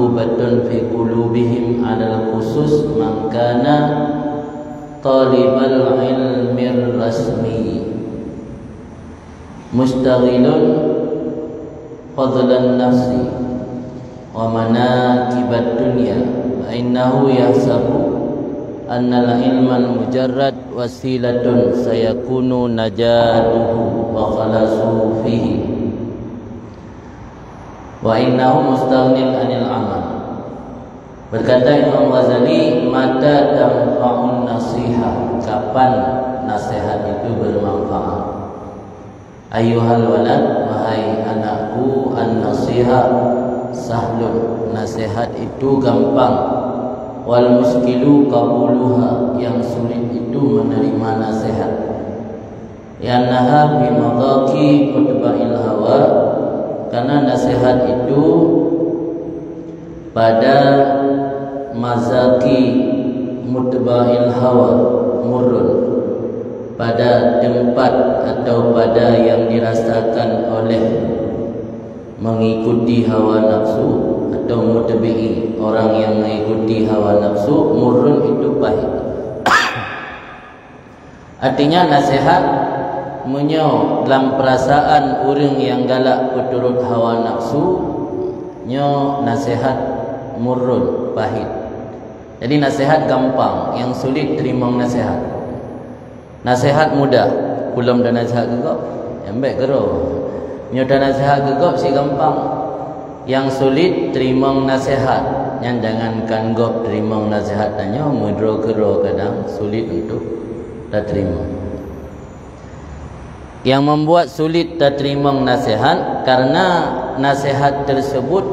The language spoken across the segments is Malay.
mahbubatun fi qulubihim alal khusus man kana talibal ilmir rasmi mustaghilun fadlan nafsi wa manakibat dunya fa innahu yahsabu annal ilman mujarrad wasilatun sayakunu najaduhu wa khalasu fihi wa innahu mustaghnin anil amal. Berkata Imam Ghazali, mata tanfa'un nasihat, kapan nasihat itu bermanfaat? Ayuhal walad, wahai anakku, an-nasihat sahlun, nasihat itu gampang. Wal muskilu qabuluha, yang sulit itu menerima nasihat. Yannaha bimadaki utba'il hawa, karena nasihat itu pada mazaki mutba'il hawa, murun, pada tempat atau pada yang dirasakan oleh mengikuti hawa nafsu atau mutbi'i, orang yang mengikuti hawa nafsu, murun itu pahit. Artinya nasihat menyo dalam perasaan orang yang galak berturut hawa nafsu, nyo nasihat murun, pahit. Jadi nasihat gampang, yang sulit terima nasihat. Nasihat mudah, belum dah nasihat gegap, yang baik kero. Nyo dah nasihat gegap si gampang. Yang sulit terima nasihat, yang jangankan gop terima nasihat tanya mudro kero, kadang sulit untuk dah terima. Yang membuat sulit dah terima nasihat karena nasihat tersebut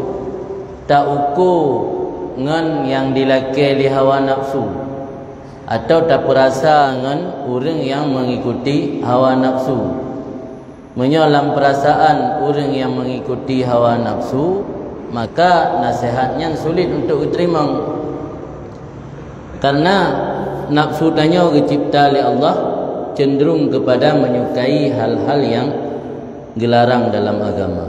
tak ukur ngan yang dilakai li hawa nafsu, atau tak perasa ngan orang yang mengikuti hawa nafsu. Menyolam perasaan orang yang mengikuti hawa nafsu, maka nasihatnya sulit untuk diterima. Karena nafsu tanya dicipta oleh Allah cenderung kepada menyukai hal-hal yang dilarang dalam agama,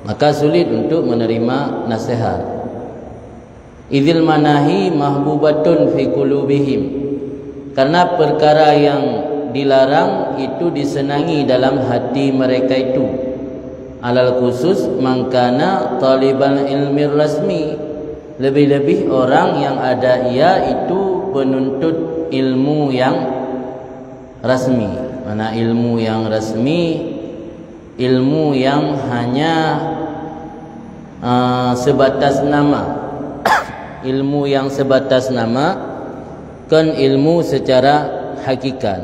maka sulit untuk menerima nasihat. Idzil manahi mahbubatun fi qulubihim, karena perkara yang dilarang itu disenangi dalam hati mereka itu. Alal khusus mangkana taliban ilmi rasmi, lebih-lebih orang yang ada ia itu penuntut ilmu yang rasmi. Mana ilmu yang rasmi? Ilmu yang hanya sebatas nama. Ilmu yang sebatas nama, kan ilmu secara hakikat.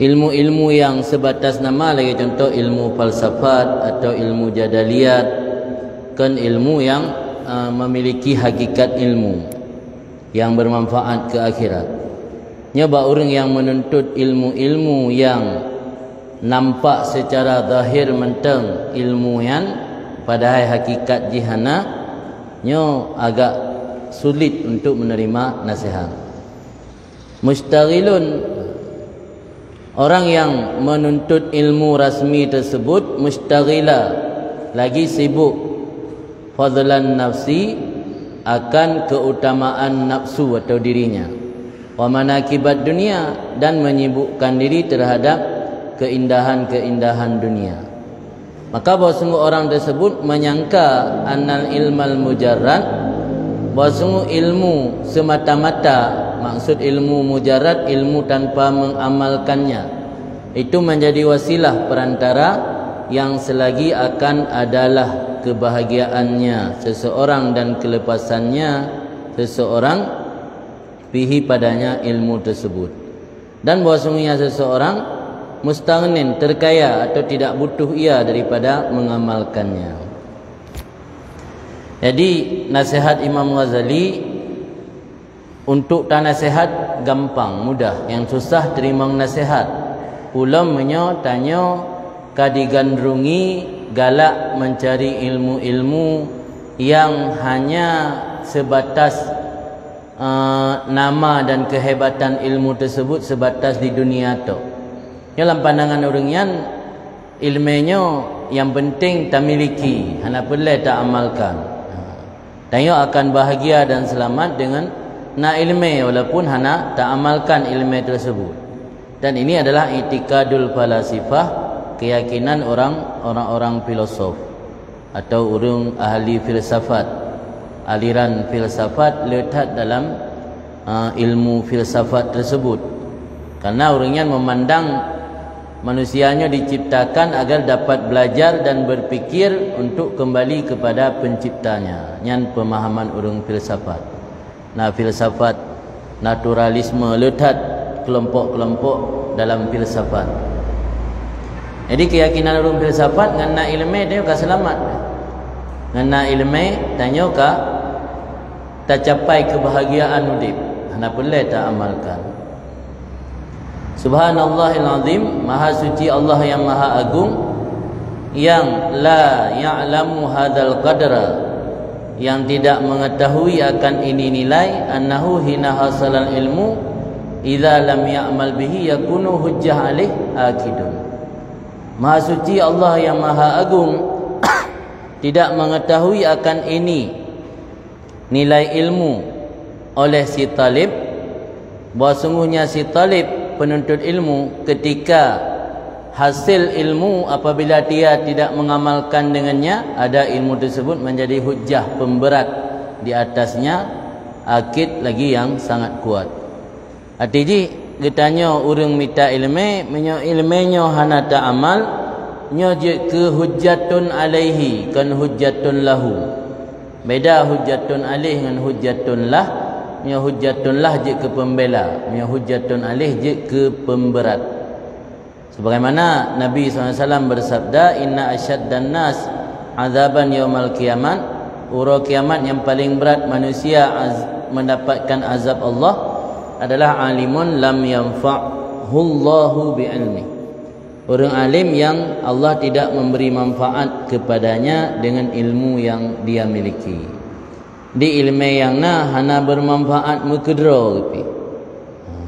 Ilmu-ilmu yang sebatas nama lagi, contoh ilmu falsafat atau ilmu jadaliyat, kan ilmu yang memiliki hakikat ilmu yang bermanfaat ke akhirat. Nyoba orang yang menuntut ilmu-ilmu yang nampak secara zahir menteng ilmu yang padahal hakikat jihana, nyo agak sulit untuk menerima nasihat. Mustaghilun, orang yang menuntut ilmu rasmi tersebut mustaghila, lagi sibuk fadlan nafsi, akan keutamaan nafsu atau dirinya, wa manakibat dunia, dan menyibukkan diri terhadap keindahan-keindahan dunia. Maka bahawa sungguh orang tersebut menyangka annal ilmal mujarrad, bahawa sungguh ilmu semata-mata, maksud ilmu mujarrad, ilmu tanpa mengamalkannya, itu menjadi wasilah perantara yang selagi akan adalah kebahagiaannya seseorang dan kelepasannya seseorang bihi padanya ilmu tersebut. Dan bahawa sungguhnya seseorang mustaghnin, terkaya atau tidak butuh ia daripada mengamalkannya. Jadi nasihat Imam Ghazali, untuk tak nasihat gampang, mudah. Yang susah terima nasihat. Ulam menyo tanya kadigandrungi galak mencari ilmu-ilmu yang hanya sebatas nama dan kehebatan ilmu tersebut sebatas di dunia tu. Dalam pandangan orang yang ilmunya yang penting tak miliki, hana pelai tak amalkan. Tanya akan bahagia dan selamat dengan na ilmu walaupun hana tak amalkan ilmu tersebut. Dan ini adalah i'tiqadul falasifah, keyakinan orang-orang filosof atau orang ahli filsafat. Aliran filsafat letak dalam ilmu filsafat tersebut. Karena orangnya memandang manusianya diciptakan agar dapat belajar dan berfikir untuk kembali kepada penciptanya. Yang pemahaman orang filsafat. Nah, filsafat naturalisme letak kelompok-kelompok dalam filsafat. Jadi keyakinan orang filsafat ngana ilmu dia ka selamat. Ngana ilmu tanya ka tak capai kebahagiaan hidup. Hana boleh tak amalkan. Subhanallahil azim, maha suci Allah yang maha agung, yang la ya'lamu hadzal qadra, yang tidak mengetahui akan ini nilai, annahu hina hasalal ilmu idza lam ya'mal bihi yakunu hujjah alaih akidun. Maha suci Allah yang maha agung tidak mengetahui akan ini nilai ilmu oleh si talib, bahawa sungguhnya si talib penuntut ilmu ketika hasil ilmu apabila dia tidak mengamalkan dengannya, ada ilmu tersebut menjadi hujjah pemberat di atasnya, akid lagi yang sangat kuat. Artinya getanya orang minta ilmu, menyo ilmunya hana tak amal, nyo je ke hujjatun alaihi kan hujjatun lahu. Beda hujjatun alaih dengan hujjatun lah. Nya hujjatun lah je ke pembela, nya hujjatun alaih je ke pemberat. Sebagaimana Nabi SAW bersabda, inna asyaddan nas azaban yaumal kiamat, ura kiamat yang paling berat manusia mendapatkan azab Allah adalah alimun lam yanfa'hullahu bi'ilmi, orang alim yang Allah tidak memberi manfaat kepadanya dengan ilmu yang dia miliki. Di ilmu yang hana bermanfaat mukedro.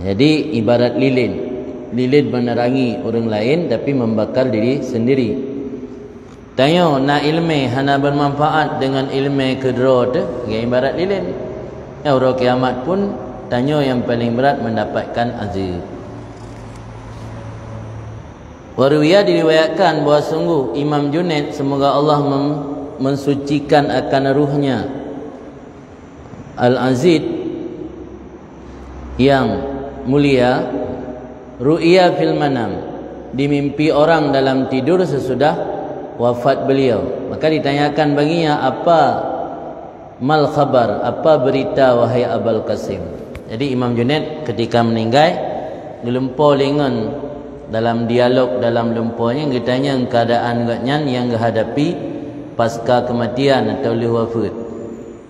Jadi ibarat lilin. Lilin menerangi orang lain tapi membakar diri sendiri. Tanya na ilmu hana bermanfaat dengan ilmu kedro tu, ibarat lilin. Ya, orang kiamat pun tanya yang paling berat mendapatkan azab. Waruya diriwayatkan bahawa sungguh Imam Junaid, semoga Allah mensucikan akan ruhnya, Al-Azid yang mulia, ru'ya fil manam, dimimpi orang dalam tidur sesudah wafat beliau. Maka ditanyakan baginya, apa mal khabar, apa berita wahai Abul Qasim. Jadi Imam Junaid ketika meninggal gelempor lengan dalam dialog dalam lempurnya, ditanya keadaan yang dihadapi pasca kematian atau wafat.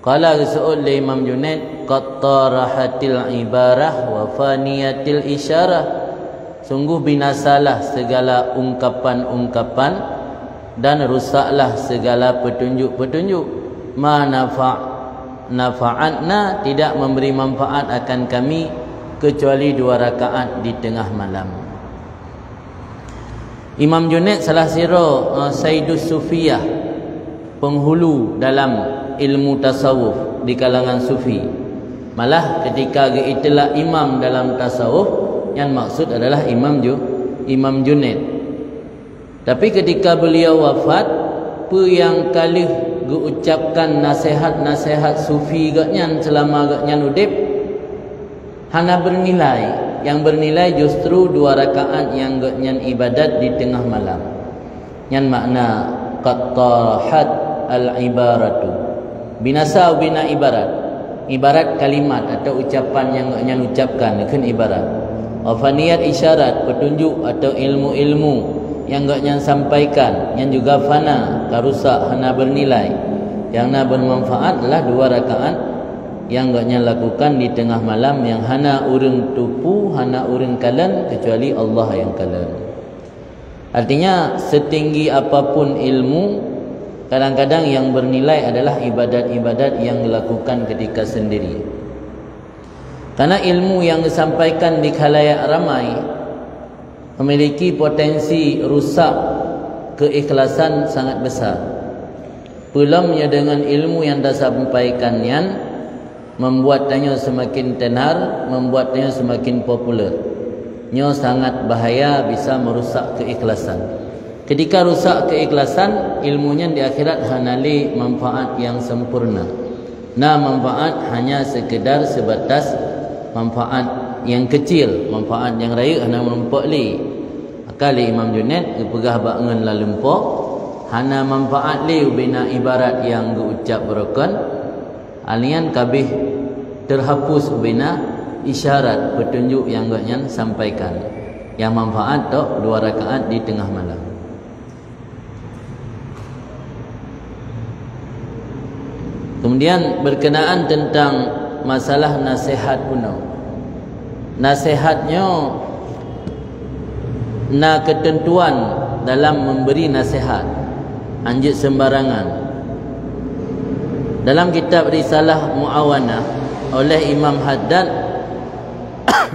Qala Rasul Imam Junaid, qattarahatil ibarah wa faniyatil isyarah, sungguh binasalah segala ungkapan-ungkapan dan rusaklah segala petunjuk-petunjuk. Ma nafa'atna, tidak memberi manfaat akan kami kecuali 2 rakaat di tengah malam. Imam Junaid salah sira Sayyidus Sufiyah, penghulu dalam ilmu tasawuf di kalangan sufi. Malah ketika itulah imam dalam tasawuf, yang maksud adalah Imam Junaid. Tapi ketika beliau wafat, apa yang kali ucapkan nasihat-nasihat sufi gatnya selama gatnya udip hana bernilai. Yang bernilai justru 2 rakaat yang gatnya ibadat di tengah malam. Yang makna qattarahat al-ibaratu, binasa bina ibarat kalimat atau ucapan yang gatnya ucapkan kan ibarat. Afaniyat isyarat, petunjuk atau ilmu-ilmu yang gatnya sampaikan, yang juga fana, karusak, hana bernilai. Yang na bermanfaat adalah 2 rakaat yang gatnya lakukan di tengah malam, yang hana urang tupu, hana urang kalan kecuali Allah yang kalan. Artinya setinggi apapun ilmu, kadang-kadang yang bernilai adalah ibadat-ibadat yang dilakukan ketika sendiri. Karena ilmu yang disampaikan di khalayak ramai memiliki potensi rusak keikhlasan sangat besar. Pulamnya dengan ilmu yang dah sampaikannya membuatnya semakin tenar, membuatnya semakin popular. Nyo sangat bahaya, bisa merusak keikhlasan. Ketika rusak keikhlasan, ilmunya di akhirat hanali manfaat yang sempurna. Nah, manfaat hanya sekedar sebatas manfaat yang kecil, manfaat yang raya hanya menumpuk li. Kali Imam Junaid gepegah bangun la lempok, hana manfaat li bina ibarat yang geucap berokon, alian kabih terhapus bina isyarat petunjuk yang gaknya sampaikan. Yang manfaat tok 2 rakaat di tengah malam. Kemudian berkenaan tentang masalah nasihat kuno. Nasihatnya na ketentuan dalam memberi nasihat, anjit sembarangan. Dalam kitab Risalah Muawanah oleh Imam Haddad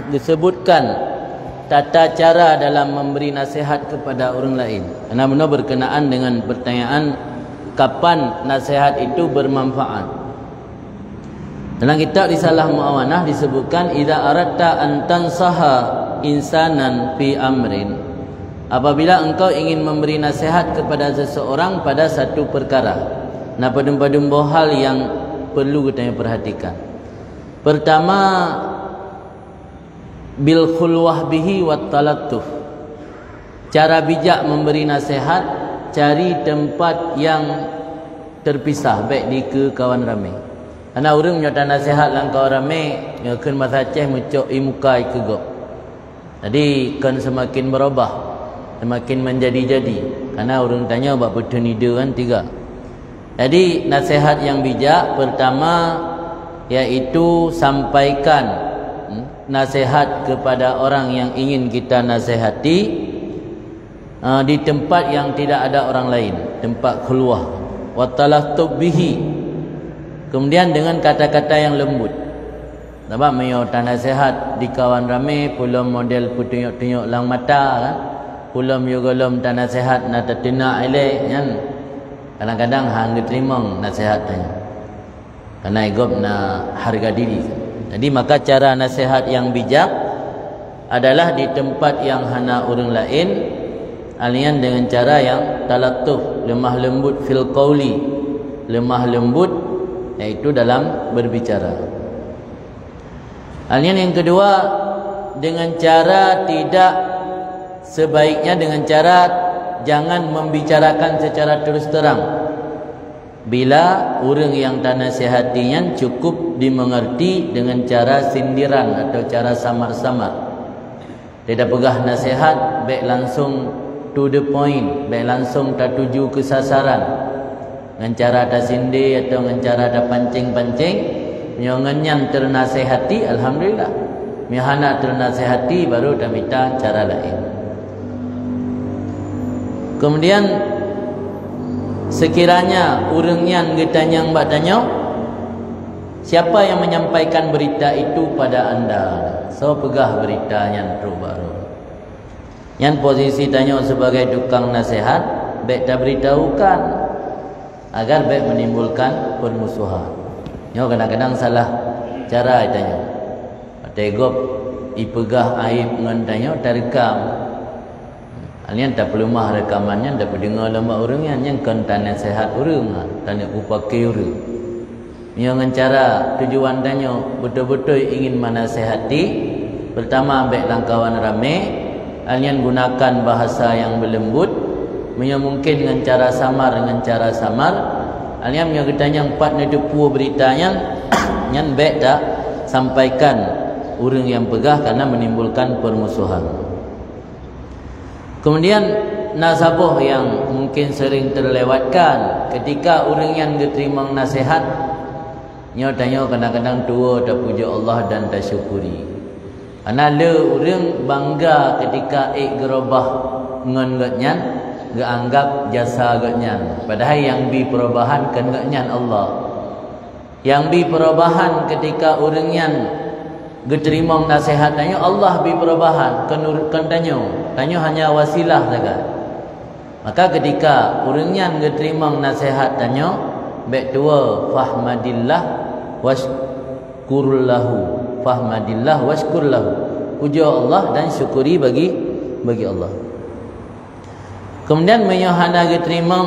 disebutkan tata cara dalam memberi nasihat kepada orang lain. Karena benar berkenaan dengan pertanyaan kapan nasihat itu bermanfaat. Dalam kitab Risalah Muawanah disebutkan idza aratta an tansaha insanan fi amrin, apabila engkau ingin memberi nasihat kepada seseorang pada satu perkara. Nah, pada hal yang perlu kita perhatikan. Pertama, bil khulwah bihi wat talattuf. Cara bijak memberi nasihat, cari tempat yang terpisah, baik di ke kawan ramai. Karena orang nyata nasihat lang kawan ramai, nyakeun masaceh mucuk imukai kegok. Jadi kan semakin berubah, semakin menjadi-jadi. Karena orang tanya bab betul nida kan 3. Jadi nasihat yang bijak pertama yaitu sampaikan nasihat kepada orang yang ingin kita nasihati di tempat yang tidak ada orang lain, tempat khulwah. Wa talattub bihi. Kemudian dengan kata-kata yang lembut. Nampak mayo nasihat di kawan ramai, pulang model putunyuk-tunyuk lang mata kan. Pulang yugolom nasihat na tatina elek kan. Kadang-kadang hang diterima nasihatnya. Karena igop na harga diri. Jadi maka cara nasihat yang bijak adalah di tempat yang hana orang lain, alian dengan cara yang talattuf, lemah lembut fil qauli, lemah lembut yaitu dalam berbicara. Alian yang kedua, dengan cara tidak sebaiknya dengan cara jangan membicarakan secara terus terang. Bila orang yang tanasihatinya cukup dimengerti dengan cara sindiran atau cara samar-samar. Tidak pegah nasihat, baik langsung to the point, baik langsung tak tuju ke sasaran. Dengan cara tak sindir atau dengan cara tak pancing-pancing, yang ternasihati, alhamdulillah. Mihana ternasihati baru tak minta cara lain. Kemudian sekiranya orang yang getanyang bak tanya, siapa yang menyampaikan berita itu pada anda? So pegah berita yang baru. Yang posisi tanya sebagai tukang nasihat, baik tak beritahukan agar baik menimbulkan permusuhan. Nyo kadang-kadang salah cara tanya. Tegop ipegah aib ngan tanya terekam. Alian tak perlu mah rekamannya, tak perlu dengar lama orang yang kan tanya sehat orang, tanya upaki orang. Dengan cara tujuan tanya betul-betul ingin menasihati, pertama ambil langkawan ramai, alian gunakan bahasa yang berlembut, mungkin dengan cara samar, alian yang tanya 4 nedepu beritanya, yang baik tak sampaikan orang yang pegah karena menimbulkan permusuhan. Kemudian nasabah yang mungkin sering terlewatkan ketika orang yang diterima nasihat, nyatanya kadang-kadang tua tak puja Allah dan tak syukuri. Karena orang bangga ketika gerobah ngan-ngan anggap jasa gatnya. Padahal yang bi perubahan kan gatnya Allah. Yang bi perubahan ketika orang yang diterima nasihatnya Allah bi perubahan kan tanya hanya wasilah saja. Maka ketika urangnya terima nasihat tanya, baik dua fahmadillah washkurlahu. Fahmadillah washkurlahu. Puja Allah dan syukuri bagi Allah. Kemudian menyohana terima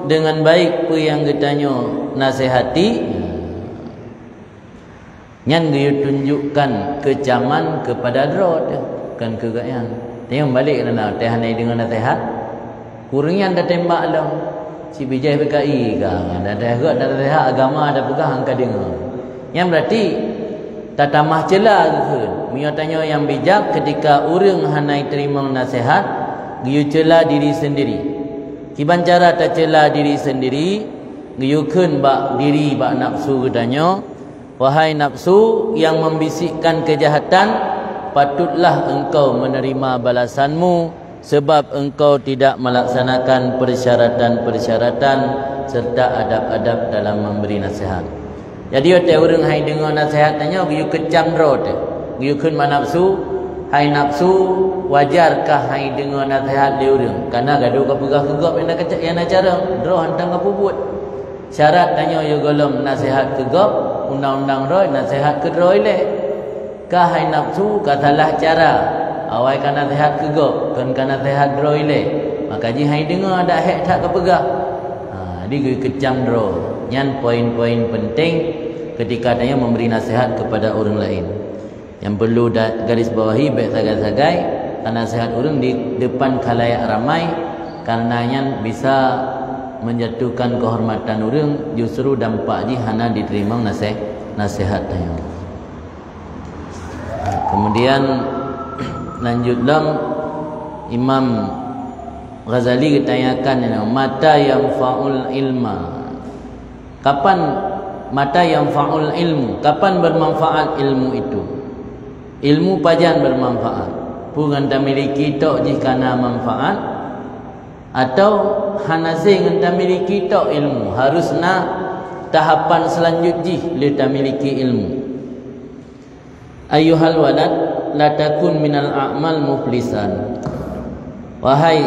dengan baik apa yang ditanya nasihati, yang dia tunjukkan kecaman kepada drod kan kegayaan. Tengok balik kerana teh hanai dengan nasihat. Kurangnya anda tembak lah. Si bijai PKI kan. Ada nasihat agama ada pegang angka dengar. Yang berarti tak tamah celah ke. Mio tanya yang bijak ketika orang hanai terima nasihat, dia celah diri sendiri. Kiban cara tak celah diri sendiri, dia kun bak diri bak nafsu katanya. Wahai nafsu yang membisikkan kejahatan, patutlah engkau menerima balasanmu sebab engkau tidak melaksanakan persyaratan-persyaratan serta adab-adab dalam memberi nasihat. Jadi ada orang hai dengar nasihat tanya, you kecam road. You kun nafsu, hai nafsu, wajarkah hai dengar nasihat dia orang? Karena gaduh ke pegah kegap yang nak cara, draw hantang apa buat. Syarat tanya you golom nasihat kegap, undang-undang roy nasihat ke roy le. Kah hai nafsu katalah cara. Awai kan nasihat kegap, kan nasihat roy le. Maka ji hai dengar dak hek tak kepegah. Dia kecam draw. Yang poin-poin penting ketika tanya memberi nasihat kepada orang lain. Yang perlu garis bawahi baik sagai-sagai, karena nasihat orang di depan khalayak ramai, karenanya bisa menjatuhkan kehormatan orang, justru dampak ji hana diterima nasihat tanya. Kemudian lanjutlah Imam Ghazali ditanyakan mata yang fa'ul ilma. Kapan mata yang fa'ul ilmu? Kapan bermanfaat ilmu itu? Ilmu pajan bermanfaat. Bukan tak miliki tok jikana manfaat, atau hanasing tak miliki tok ilmu. Harus nak tahapan selanjutnya le tak miliki ilmu. Ayyuhal walad la takun minal a'mal muflisan. Wahai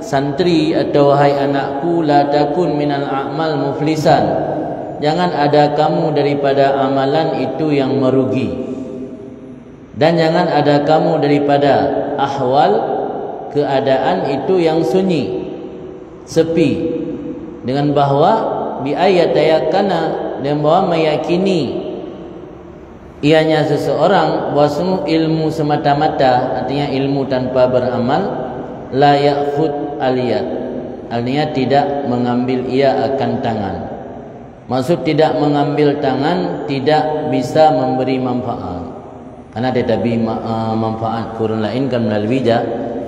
santri atau wahai anakku, la takun minal a'mal muflisan. Jangan ada kamu daripada amalan itu yang merugi. Dan jangan ada kamu daripada ahwal keadaan itu yang sunyi, sepi. Dengan bahawa bi ayatayakana, dan bahawa meyakini ianya seseorang bahwa ilmu semata-mata, artinya ilmu tanpa beramal, la ya'khud aliyat, artinya tidak mengambil ia akan tangan. Maksud tidak mengambil tangan, tidak bisa memberi manfaat. Karena tetapi manfaat kurang lain kan melalui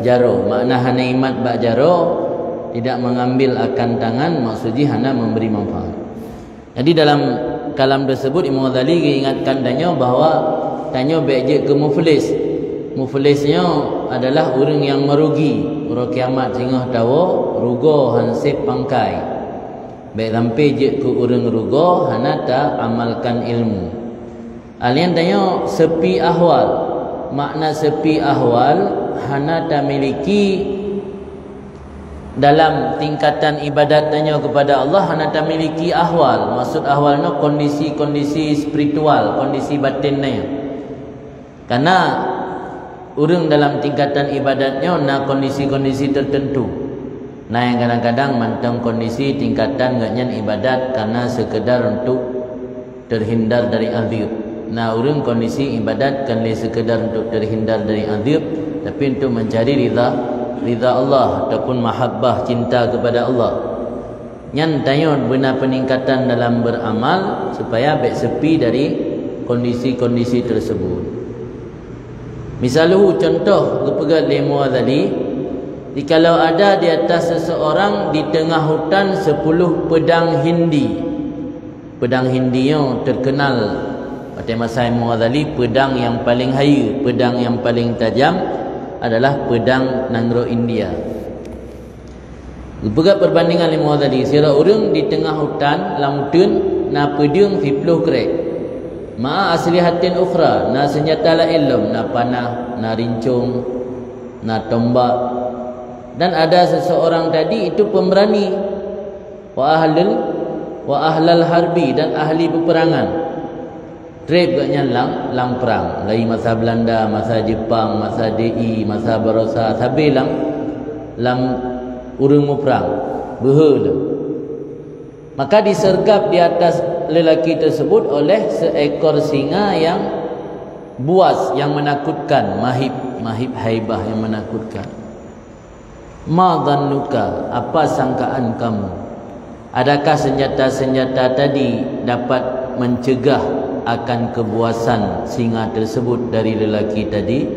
jaro. Makna hana imat bak jaro, tidak mengambil akan tangan, maksudnya hana memberi manfaat. Jadi dalam kalam tersebut Imam Ghazali ingatkan tanya bahawa tanya baik ke muflis. Muflisnya adalah orang yang merugi. Orang kiamat singah tahu rugo hansip pangkai. Baik sampai je ke orang rugo hana tak amalkan ilmu. Alian tanya sepi ahwal. Makna sepi ahwal hana tak miliki dalam tingkatan ibadat tanya kepada Allah, hana tak miliki ahwal. Maksud ahwal no kondisi-kondisi spiritual, kondisi batinnya. Karena orang dalam tingkatan ibadatnya na kondisi-kondisi tertentu. Nah yang kadang-kadang mantang kondisi tingkatan ngaknya ibadat karena sekedar untuk terhindar dari azab. Nah orang kondisi ibadat kan sekedar untuk terhindar dari azab, tapi untuk mencari ridha Allah ataupun mahabbah, cinta kepada Allah. Yang tanya benar peningkatan dalam beramal supaya baik sepi dari kondisi-kondisi tersebut. Misalnya contoh kepegat lemo tadi, jikalau ada di atas seseorang di tengah hutan 10 pedang Hindi. Pedang Hindi yang terkenal pada masa Imam Ghazali, pedang yang paling hayu, pedang yang paling tajam adalah pedang Nangro India. Begat perbandingan Imam Ghazali, sira orang di tengah hutan lamutun na pedang 10 krek. Ma aslihatin ukhra, na senjata la ilm, na panah, na rincung, na tombak, Dan ada seseorang tadi itu pemberani, wa ahlal harbi, dan ahli peperangan. Trip gaknya lang perang. Lai masa Belanda, masa Jepang, masa DI, masa Barossa, sabi lang urang mu perang. Behel. Maka disergap di atas lelaki tersebut oleh seekor singa yang buas, yang menakutkan, mahib haibah yang menakutkan. Ma dhannuka, apa sangkaan kamu? Adakah senjata-senjata tadi dapat mencegah akan kebuasan singa tersebut dari lelaki tadi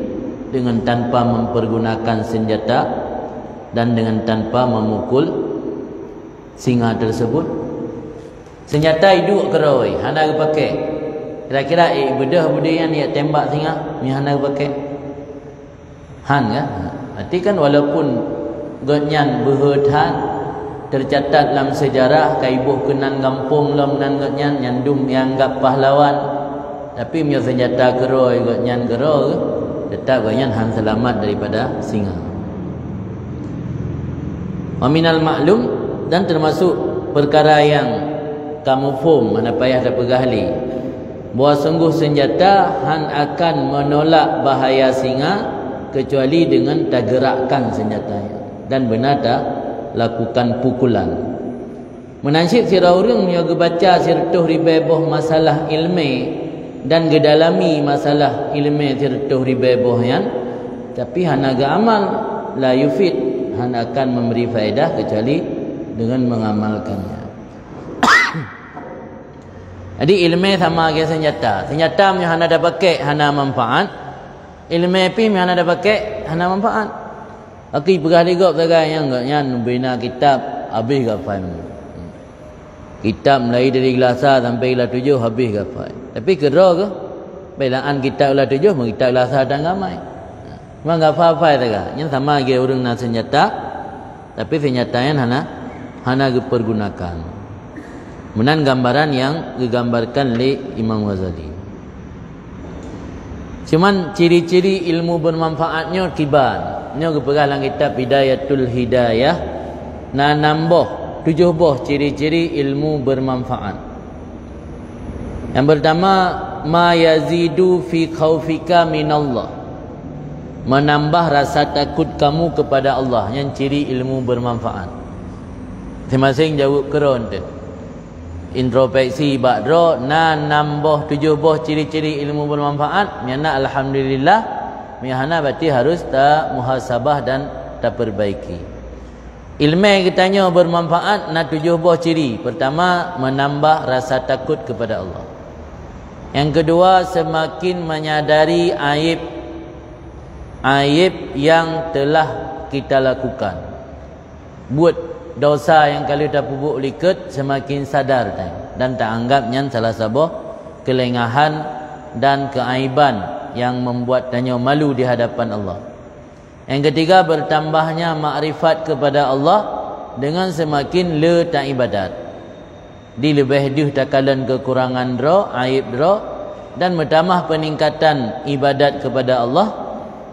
dengan tanpa mempergunakan senjata dan dengan tanpa memukul singa tersebut? Senjata hidup keroi hana pakai. Kira-kira bedah yang dia tembak singa ni hana pakai. Han kan? Berarti kan walaupun gotnyan berhuthan tercatat dalam sejarah kaibuh kenan kampung lam nan gotnyan nyandung dianggap pahlawan, tapi punya senjata keroi gotnyan keroi tetap gotnyan han selamat daripada singa. Wa minal maklum, dan termasuk perkara yang kamu faham, mana payah dah pegahli, bahawa sungguh senjata han akan menolak bahaya singa kecuali dengan tak gerakkan senjatanya dan benar tak lakukan pukulan. Menansib sirah urang yang baca sirtuh ribeboh masalah ilmi dan gedalami masalah ilmi sirtuh ribeboh yan, tapi han aga amal la yufid, han akan memberi faedah kecuali dengan mengamalkannya. Jadi ilmu sama dengan senjata. Senjata yang hana ada pakai hana manfaat. Ilmu pi yang hana ada pakai hana manfaat. Aki pegah ligop sagai yang enggaknya bina kitab habis gafai. Kitab mulai dari gelasa sampai gelas 7 habis gafai. Tapi kira ke belaan kitab gelas 7 mau kitab gelasa dan gamai. Memang gafai sagai. Yang sama ge urang na senjata, tapi senjata yang hana dipergunakan. Menan gambaran yang digambarkan oleh Imam Ghazali. Cuman ciri-ciri ilmu bermanfaatnya kiban. Nya kepegang dalam kitab Bidayatul Hidayah. Na nambah 7 buah ciri-ciri ilmu bermanfaat. Yang pertama, ma yazidu fi khaufika minallah. Menambah rasa takut kamu kepada Allah. Yang ciri ilmu bermanfaat. Masing-masing jawab keron tu. Introspeksi bakro na nambah 7 buah ciri-ciri ilmu bermanfaat. Miana alhamdulillah, miana berarti harus tak muhasabah dan tak perbaiki. Ilmu yang kitanya bermanfaat na 7 buah ciri. Pertama, menambah rasa takut kepada Allah. Yang kedua, semakin menyadari aib yang telah kita lakukan. Buat dosa yang kalau dah pupuk liket, semakin sadar dan tak anggapnya salah sebuah kelengahan dan keaiban yang membuat tanya malu di hadapan Allah. Yang ketiga, bertambahnya makrifat kepada Allah dengan semakin letak ibadat. Di lebih diuh takalan kekurangan dro, aib dro, dan bertambah peningkatan ibadat kepada Allah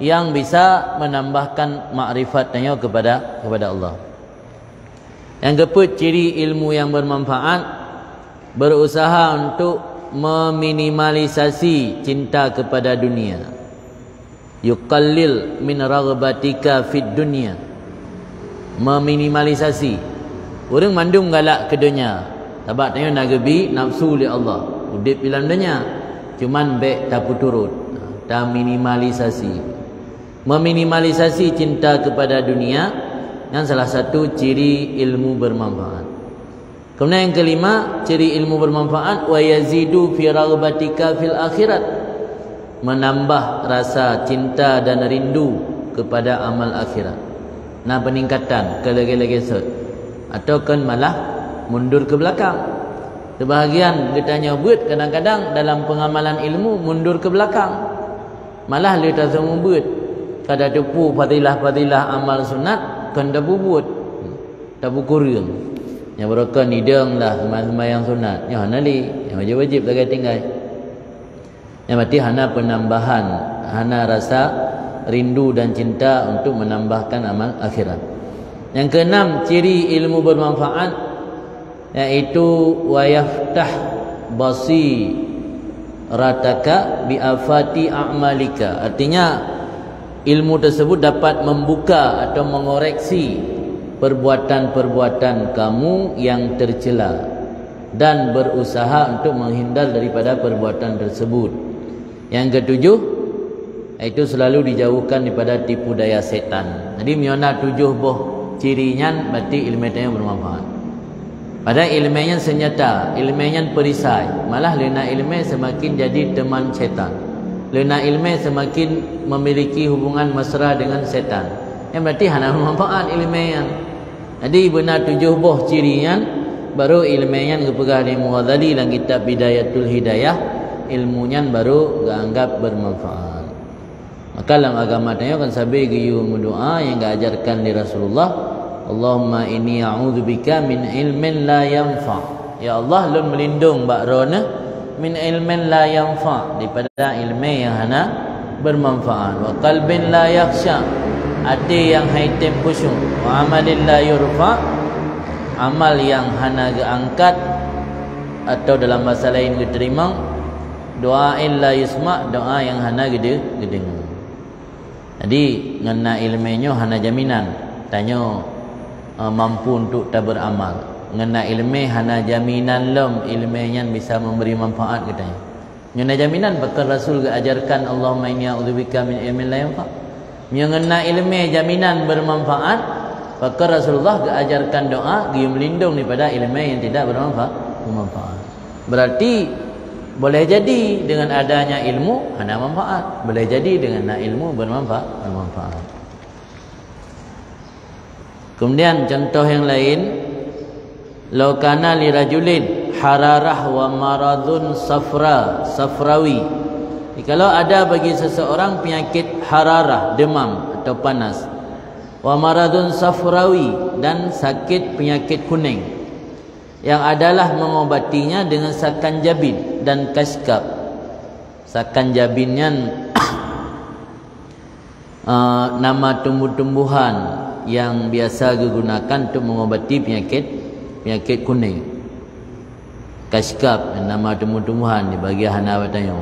yang bisa menambahkan makrifat tanya kepada Allah. Yang keempat, ciri ilmu yang bermanfaat, berusaha untuk meminimalisasi cinta kepada dunia. Yuqallil min raghbatika fid dunya. Meminimalisasi. Orang mandung galak ke dunia. Sebab tanya nak gebi nafsu li Allah. Udip dalam dunia. Cuman baik tak turut. Tak minimalisasi. Meminimalisasi cinta kepada dunia. Yang salah satu ciri ilmu bermanfaat. Kemudian yang kelima, ciri ilmu bermanfaat, wa yazidu fi raghbatika fil akhirat. Menambah rasa cinta dan rindu kepada amal akhirat. Nah, peningkatan ke lagi-lagi set. Atau kan malah mundur ke belakang. Sebahagian ditanya buat kadang-kadang dalam pengamalan ilmu mundur ke belakang. Malah dia tak semua buat. Kada tepu fadilah-fadilah amal sunat kan dah buat tak kurang. Yang berokon hidang lah sembahyang sunat. Yang hanali, yang wajib-wajib lagi tinggal. Yang berarti hana penambahan, hana rasa rindu dan cinta untuk menambahkan amal akhirat. Yang keenam, ciri ilmu bermanfaat iaitu wa yaftah basirataka bi afati a'malika. Artinya ilmu tersebut dapat membuka atau mengoreksi perbuatan-perbuatan kamu yang tercela dan berusaha untuk menghindar daripada perbuatan tersebut. Yang ketujuh, itu selalu dijauhkan daripada tipu daya setan. Jadi miona 7 buah cirinya, berarti ilmunya bermanfaat. Pada ilmunya senyata, ilmunya perisai. Malah lena ilmu semakin jadi teman setan. Lena ilmu semakin memiliki hubungan mesra dengan setan. Yang berarti hana bermanfaat ilmunya. Jadi benar 7 buah cirinya, baru ilmunya kepegah di Mughazali dalam kitab Bidayatul Hidayah, ilmunya baru dianggap bermanfaat. Maka dalam agama tanya kan sabi giyu doa yang diajarkan di Rasulullah, Allahumma inni a'udzubika min ilmin la yanfa. Ya Allah, lun melindung bakrona min ilmin la yanfa, daripada ilmu yang hana bermanfaat. Wa qalbin la yakhsha, hati yang haitim khusyuk. Wa amalin la yurfa, amal yang hana diangkat atau dalam bahasa lain diterima. Doa illa yusma, doa yang hana didengar. Jadi ngena ilmunya hana jaminan. Tanya mampu untuk tak beramal. Ngena ilmu hana jaminan lom ilmunya bisa memberi manfaat katanya. Ngena jaminan bakal Rasul ajarkan Allahumma inni a'udzubika min ilmin la yanfa. Ngena ilmu jaminan bermanfaat, maka Rasulullah ajarkan doa dia melindung daripada ilmu yang tidak bermanfaat. Berarti boleh jadi dengan adanya ilmu hana manfaat, boleh jadi dengan ilmu bermanfaat. Kemudian contoh yang lain, law kana li rajulin hararah wa maradun safrawi. Kalau ada bagi seseorang penyakit hararah, demam atau panas, wa maradun safrawi, dan sakit penyakit kuning, yang adalah mengobatinya dengan sakan jabin dan kaskab. Sakan jabinnya nama tumbuh-tumbuhan yang biasa digunakan untuk mengobati penyakit kuning. Kaskab nama tumbuh-tumbuhan di bahagian hanabatanya.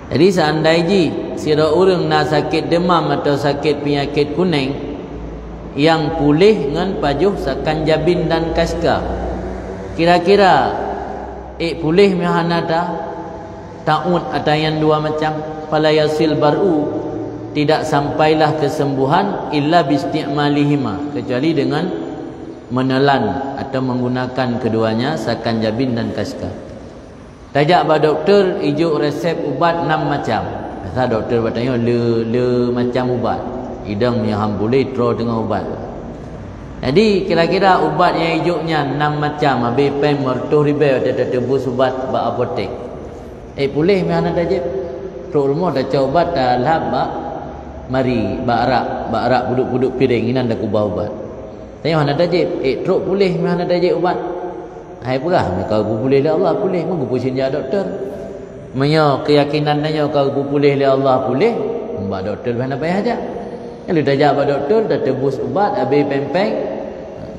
Jadi seandainya sira urang nak sakit demam atau sakit penyakit kuning yang pulih dengan pajuh sakan jabin dan kaskab, kira-kira pulih mihana ta'ud atau yang dua macam fala yasil baru, tidak sampailah kesembuhan illa bisti'malihima, kecuali dengan menelan atau menggunakan keduanya, sakan jabin dan kaskab. Tajak ba doktor ijuk resep ubat 6 macam. Biasa doktor bertanya le macam ubat. Idang punya ham boleh draw dengan ubat. Jadi kira-kira ubat yang ijuknya 6 macam, habis pen mertuh ribe ada tebus ubat ba apotek. Boleh mana tajib? Tok rumah dah coba dah lap ba mari ba arak buduk-buduk piring inan dah kubah ubat. Tanya mana tajib? Tok boleh mana tajib ubat? Hai perah kau boleh oleh Allah boleh, mau pusing dia doktor. Menyo keyakinan nanya kau boleh oleh Allah boleh, mbak doktor mana payah aja. Kalau dah jawab doktor dah tebus ubat habis pempeng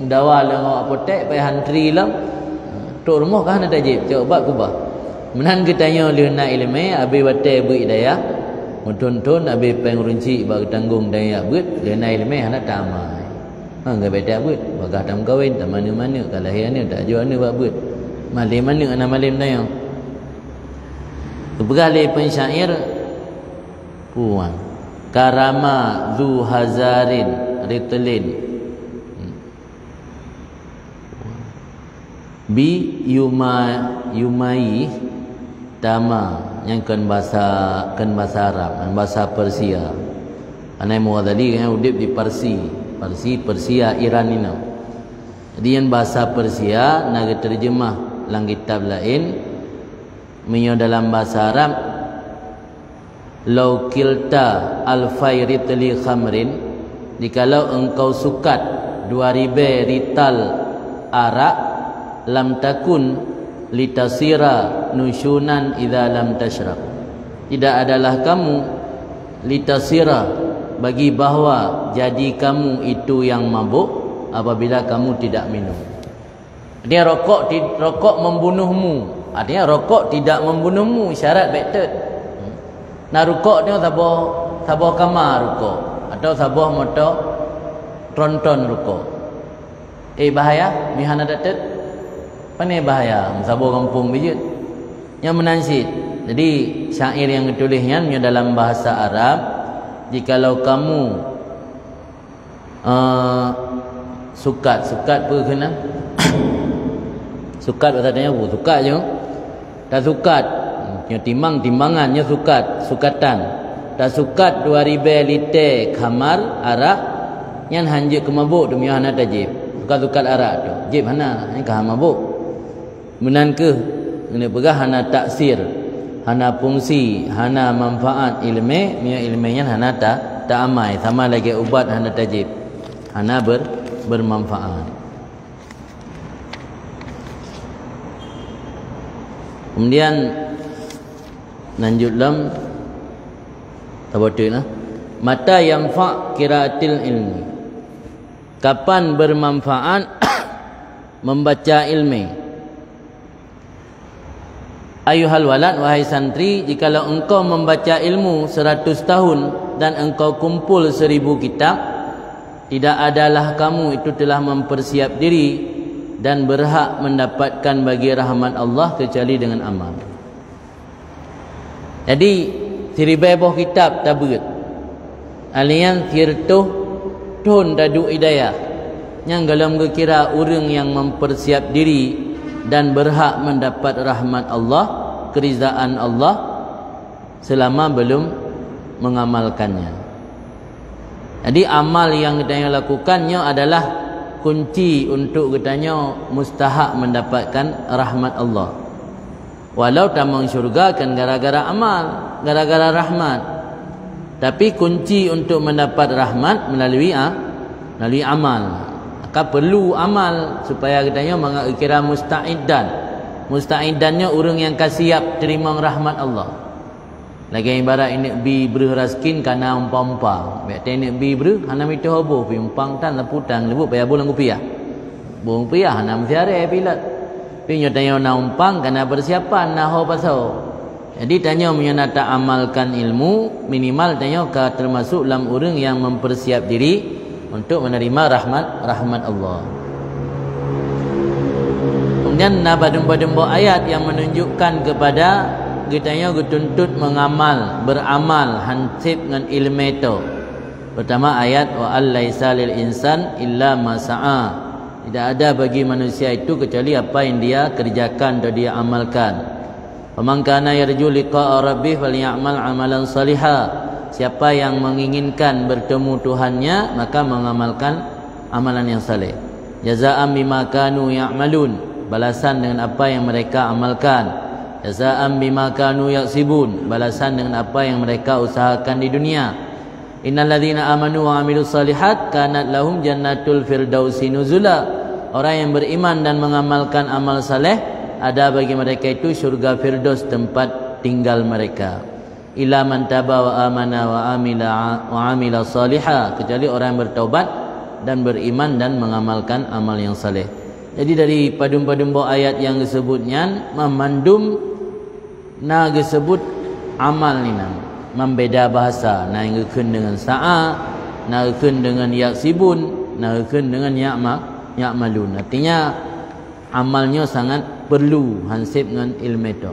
dawa lengo apotek payah antri lam. Tok rumah kan ada tajib, cak ubat kubah. Menan kita tanya lena ilmu habis batai bu hidayah. Muntun-tun habis peng runci bagi tanggung daya buat lena ilmu hana tamai. Enggak beda buat, bagah tam kahwin tam mana-mana kalahirannya tak jual ni buat buat. Malim mana ana malim dah yang. Bergalih pensyair puan. Karama zu hazarin ritlin. Bi yumai tama yang kan bahasa Arab, bahasa Persia. Anai Mughazali yang udip di Persia Iran ini. Jadi yang bahasa Persia nak terjemah dalam kitab lain menyo dalam bahasa Arab, law kilta alfai ritli khamrin, jikalau engkau sukat 2000 rital arak, lam takun litasira nusyunan idza lam tashrab, tidak adalah kamu litasira, bagi bahawa jadi kamu itu yang mabuk apabila kamu tidak minum. Dia rokok membunuhmu. Artinya rokok tidak membunuhmu, syarat betul. Nah rokok ni tabah kamar rokok atau tabah motor tronton rokok. Bahaya, mihana datet. Pane bahaya, tabah kampung bijut. Yang menansid. Jadi syair yang ditulisnya dalam bahasa Arab, jikalau kamu sukat apa kena? Sukat katanya apa? Sukat je. Tak sukat. Timbangannya sukatan. Tak sukat 2000 liter kamar arak yang hanjik ke mabuk tu miah hana tajib. Sukat arak tu. Jib hana ni kah mabuk. Menan ke kena pegah hana taksir, hana fungsi, hana manfaat ilmu, miah ilmunya hana tak amai, sama lagi ubat hana tajib. Hana bermanfaat. Kemudian lanjut dalam tabatul mata yanfa qiraatil ilmi, kapan bermanfaat membaca ilmu. Ayuhal walad, wahai santri, jikalau engkau membaca ilmu 100 tahun dan engkau kumpul 1000 kitab, tidak adalah kamu itu telah mempersiap diri dan berhak mendapatkan bagi rahmat Allah kecuali dengan amal. Jadi siribai boh kitab tabut alian tirtuh tun dadu hidayah yang dalam kira orang yang mempersiap diri dan berhak mendapat rahmat Allah, keridaan Allah selama belum mengamalkannya. Jadi amal yang kita lakukannya adalah kunci untuk katanya mustahak mendapatkan rahmat Allah. Walau tamang syurga kan gara-gara amal, gara-gara rahmat. Tapi kunci untuk mendapat rahmat melalui amal. Maka perlu amal supaya katanya mengikira musta'iddan. Musta'iddannya orang yang kasiap terima rahmat Allah. Lagi ibarat ini bi beraskin kana umpa-umpa. Biar ini bi ber hana mitu hobo pi umpang tan laputang lebut payah bulan rupiah. Bulan rupiah hana mesiare pilat. Pi nyotanya na umpang kana persiapan na ho pasau. Jadi tanya menyata amalkan ilmu minimal tanya ka termasuk dalam orang yang mempersiap diri untuk menerima rahmat Allah. Kemudian nabadum-badum ayat yang menunjukkan kepada kitanya dituntut mengamal, beramal hansip dengan ilmu itu. Pertama ayat wa allaisa lil insan illa ma sa'a. Tidak ada bagi manusia itu kecuali apa yang dia kerjakan atau dia amalkan. Faman kana yarju liqa'a rabbih falyamal amalan salihah. Siapa yang menginginkan bertemu Tuhannya maka mengamalkan amalan yang saleh. Jazaa'an bima kanu ya'malun, balasan dengan apa yang mereka amalkan. Jazaa'an bima kanu yaksibun, balasan dengan apa yang mereka usahakan di dunia. Innal ladzina amanu wa amilus solihat kanat lahum jannatul firdausi nuzula. Orang yang beriman dan mengamalkan amal saleh, ada bagi mereka itu syurga firdaus tempat tinggal mereka. Illa man taba wa amana wa amila salihah, kecuali orang yang bertaubat dan beriman dan mengamalkan amal yang saleh. Jadi dari padum-padum ayat yang disebutnya memandum na disebut amal ni nam membeda bahasa, na ngkeun dengan sa'a, na ngkeun dengan yaksibun, na ngkeun dengan ya'malun. Artinya amalnya sangat perlu hansip dengan ilmu itu.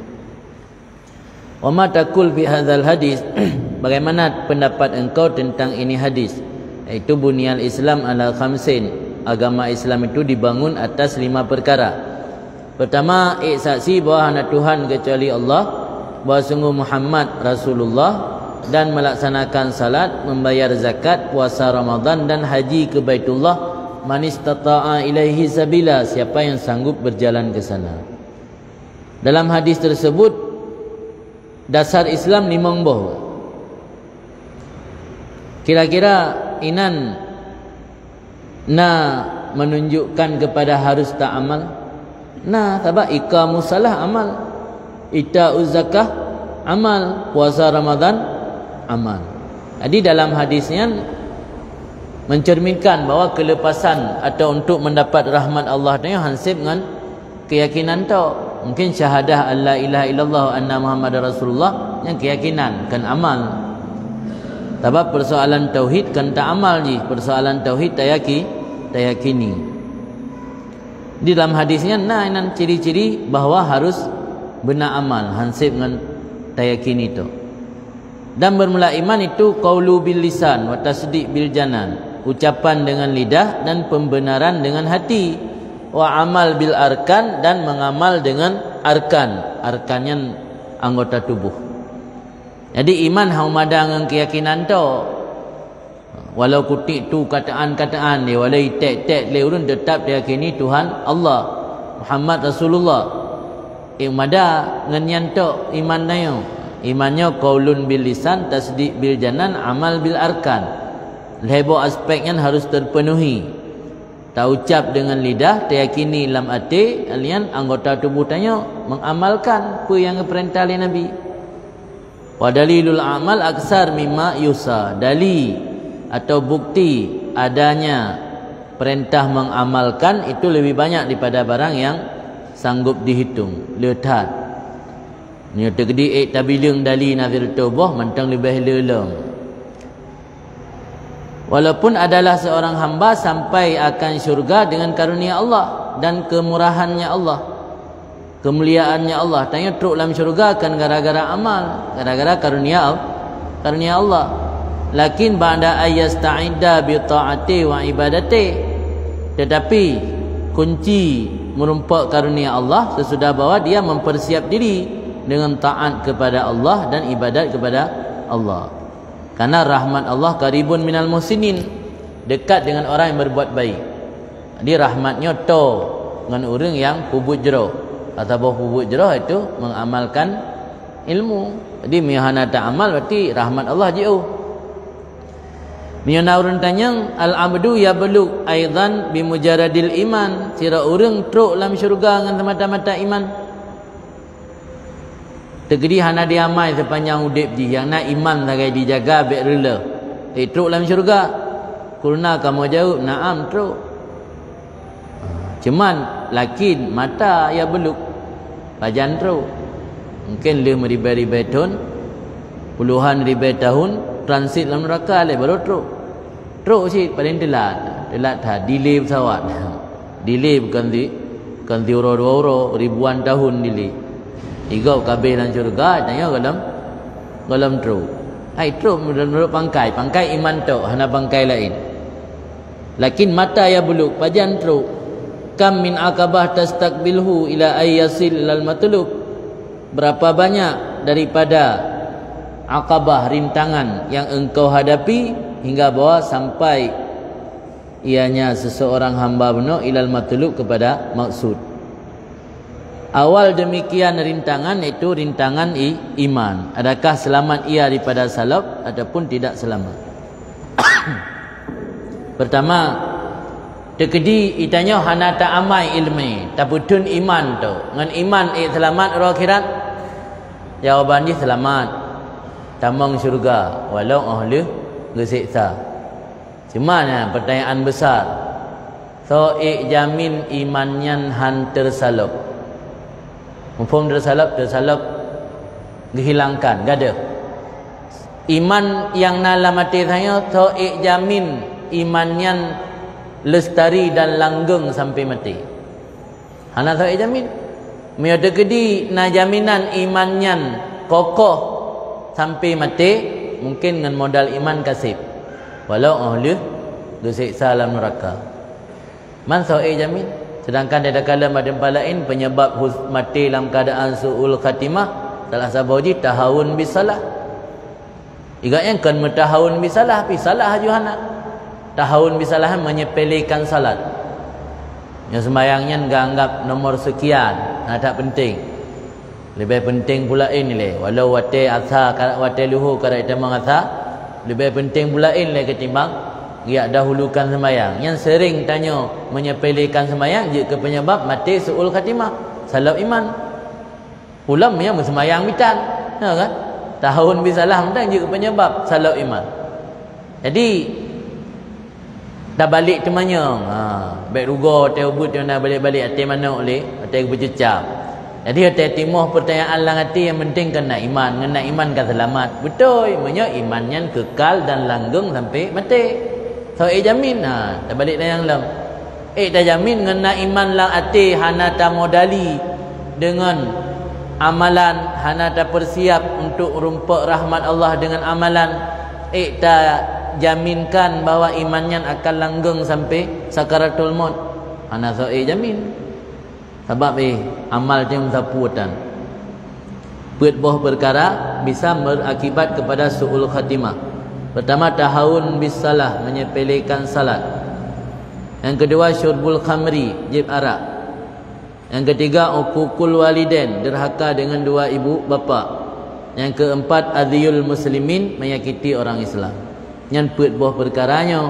Wa ma taqul fi hadzal hadis, bagaimana pendapat engkau tentang ini hadis? Iaitu bunyal Islam ala khamsin, agama Islam itu dibangun atas 5 perkara. Pertama, saksi bahawa hanya Tuhan kecuali Allah, bahawa sungguh Muhammad Rasulullah, dan melaksanakan salat, membayar zakat, puasa Ramadan dan haji ke Baitullah, man istata'a ilaihi sabila, siapa yang sanggup berjalan ke sana. Dalam hadis tersebut dasar Islam 5 buah. Kira-kira inan na menunjukkan kepada harus tak amal. Nah, tabak iqamus salah amal, ita'uz zakah amal, puasa Ramadan amal. Jadi dalam hadisnya mencerminkan bahawa kelepasan atau untuk mendapat rahmat Allah ni hansip dengan keyakinan tu. Mungkin syahadah alla ilaha illallah anna muhammadar rasulullah yang keyakinan kan amal. Sebab persoalan tauhid kan tak amal je, persoalan tauhid tak yakini. Di dalam hadisnya nan ciri-ciri bahawa harus benar amal hansip dengan tak yakini tu. Dan bermula iman itu qaulu bil lisan wa tasdiq bil janan, ucapan dengan lidah dan pembenaran dengan hati, wa amal bil arkan dan mengamal dengan arkannya anggota tubuh. Jadi iman haumada dengan keyakinan tu. Walau kutik tu kataan-kataan dia, walau tek-tek le urun tetap dia yakini Tuhan Allah, Muhammad Rasulullah. Mada ngenyan tu iman nayo. Imannya qaulun bil lisan, tasdiq bil janan, amal bil arkan. Lebo aspeknya harus terpenuhi. Tak ucap dengan lidah, tak yakini dalam hati, alian anggota tubuh tanya mengamalkan apa yang diperintah oleh Nabi. Wa dalilul amal aksar mimma yusa. Dalil atau bukti adanya perintah mengamalkan itu lebih banyak daripada barang yang sanggup dihitung. Letat. Ni tergedi tabilung dali nazir taubat mentang lebih lelong. Walaupun adalah seorang hamba sampai akan syurga dengan karunia Allah dan kemurahannya Allah, kemuliaannya Allah. Tanya teruk dalam syurga kan gara-gara amal, gara-gara karunia Allah. Lakin ba'da ayyasta'idda bi ta'ati wa ibadati. Tetapi kunci merumpak karunia Allah sesudah bahawa dia mempersiap diri dengan taat kepada Allah dan ibadat kepada Allah. Karena rahmat Allah qaribun minal muhsinin, dekat dengan orang yang berbuat baik. Jadi rahmatnya to dengan orang yang pubut jero. Ataupun pubut jero itu mengamalkan ilmu. Jadi mihana tak amal berarti rahmat Allah jauh. Mihana orang tanya al-abdu yablugh aidan bi mujaradil iman. Sira orang teruk dalam syurga dengan semata-mata iman. Tegedi hana diamai sepanjang hidup ji yang nak iman sagai dijaga baik rela. Teruk dalam syurga. Kurna kamu jauh, naam teruk. Cuman lakin mata ya beluk. Bajan teruk. Mungkin 5,000 tahun, puluhan ribu tahun transit dalam neraka le baru teruk. Teruk sih paling telat. Telat dah delay pesawat. Delay bukan di euro ribuan tahun delay. Igau kabeh dalam syurga tanya dalam teruk. Hai teruk menurut pangkai iman tu hana pangkai lain. Lakin mata ya buluk pajan teruk. Kam min aqabah tastaqbilhu ila ayyasil lal matlub. Berapa banyak daripada aqabah rintangan yang engkau hadapi hingga bawa sampai ianya seseorang hamba benar ilal matlub kepada maksud. Awal demikian rintangan itu rintangan iman. Adakah selamat ia daripada salab ataupun tidak selamat? Pertama, tekedi itanya hana tak amai ilmi, taputun iman tu. Dengan iman selamat orang akhirat. Jawaban dia selamat. Tamang syurga walau ahli gesiksa. Cuma pertanyaan besar. So jamin imannya han tersalab. Mufhum tersalab dihilangkan, gak ada. Iman yang dalam hati saya so jamin imannya lestari dan langgeng sampai mati. Hana so jamin. Mia dekedi na jaminan imannya kokoh sampai mati mungkin dengan modal iman kasib. Walau ahli disiksa dalam neraka. Man so jamin. Sedangkan ada kala tempat lain penyebab mati dalam keadaan su'ul khatimah salah sabaji tahawun bisalah. Igaknya kan metahawun bisalah tapi salah juhana. Tahawun bisalah menyepelekan salat. Yang sembayangnya enggak anggap nomor sekian, tak penting. Lebih penting pula ini le. Walau wate asa wate luhu kada ita mangasa, lebih penting pula ini le ketimbang dia dahulukan sembahyang. Yang sering tanya menyepelekan sembahyang je ke penyebab mati su'ul khatimah, salab iman. Ulam yang bersembahyang bitan, ya kan? Tahun bisalah mentang je ke penyebab salab iman. Jadi dah balik temanya. Baik ruga hotel ubud dia nak balik-balik hotel mana oleh hotel bercecap. Jadi hotel timur pertanyaan lang hati yang penting kena iman. Kena iman kan selamat. Betul. Imannya imannya kekal dan langgeng sampai mati. So jamin dah balik dah yang lam. Dah jamin kena iman lang hati hana ta modali dengan amalan, hana ta persiap untuk rumpak rahmat Allah dengan amalan. Ta jaminkan bahawa imannya akan langgeng sampai sakaratul maut. Hana so jamin. Sebab amal dia mensapuatan. Buah perkara bisa berakibat kepada su'ul khatimah. Pertama, tahawun bis salah, menyepelekan salat. Yang kedua, syurbul khamri, jib arak. Yang ketiga, uququl walidain, derhaka dengan dua ibu bapa. Yang keempat, adhiyul muslimin, menyakiti orang Islam. Yang buah perkaranya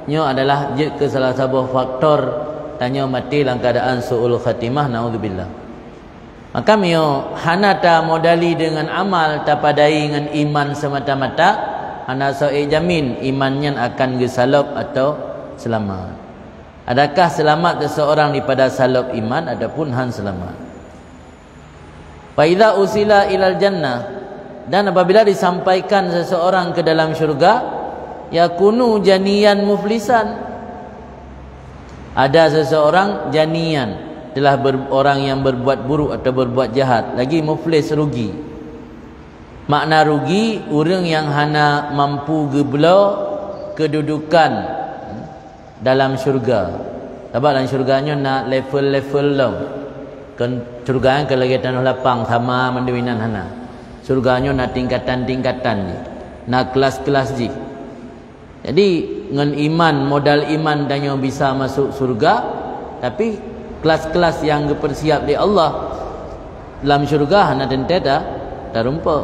adalah ke salah satu faktor tanya mati dalam keadaan su'ul khatimah, naudzubillah. Maka hana ta modali dengan amal, ta padai dengan iman semata-mata, hana so'e jamin imannya akan gesalop atau selamat. Adakah selamat seseorang daripada salop iman ataupun han selamat? Fa idza usila ilal jannah, dan apabila disampaikan seseorang ke dalam syurga, yakunu janiyan muflisan. Ada seseorang janian, telah orang yang berbuat buruk atau berbuat jahat, lagi muflis, rugi. Makna rugi, orang yang hana mampu geblo kedudukan dalam syurga. Sebab dalam syurganya nak level-level lah. Kan syurga kan lagi tanah lapang sama mendewinan hana. Syurganya nak tingkatan-tingkatan je. Nak kelas-kelas je. Jadi dengan iman, modal iman dan yang bisa masuk surga, tapi kelas-kelas yang dipersiap di Allah dalam syurga hana tentu dah rumpa.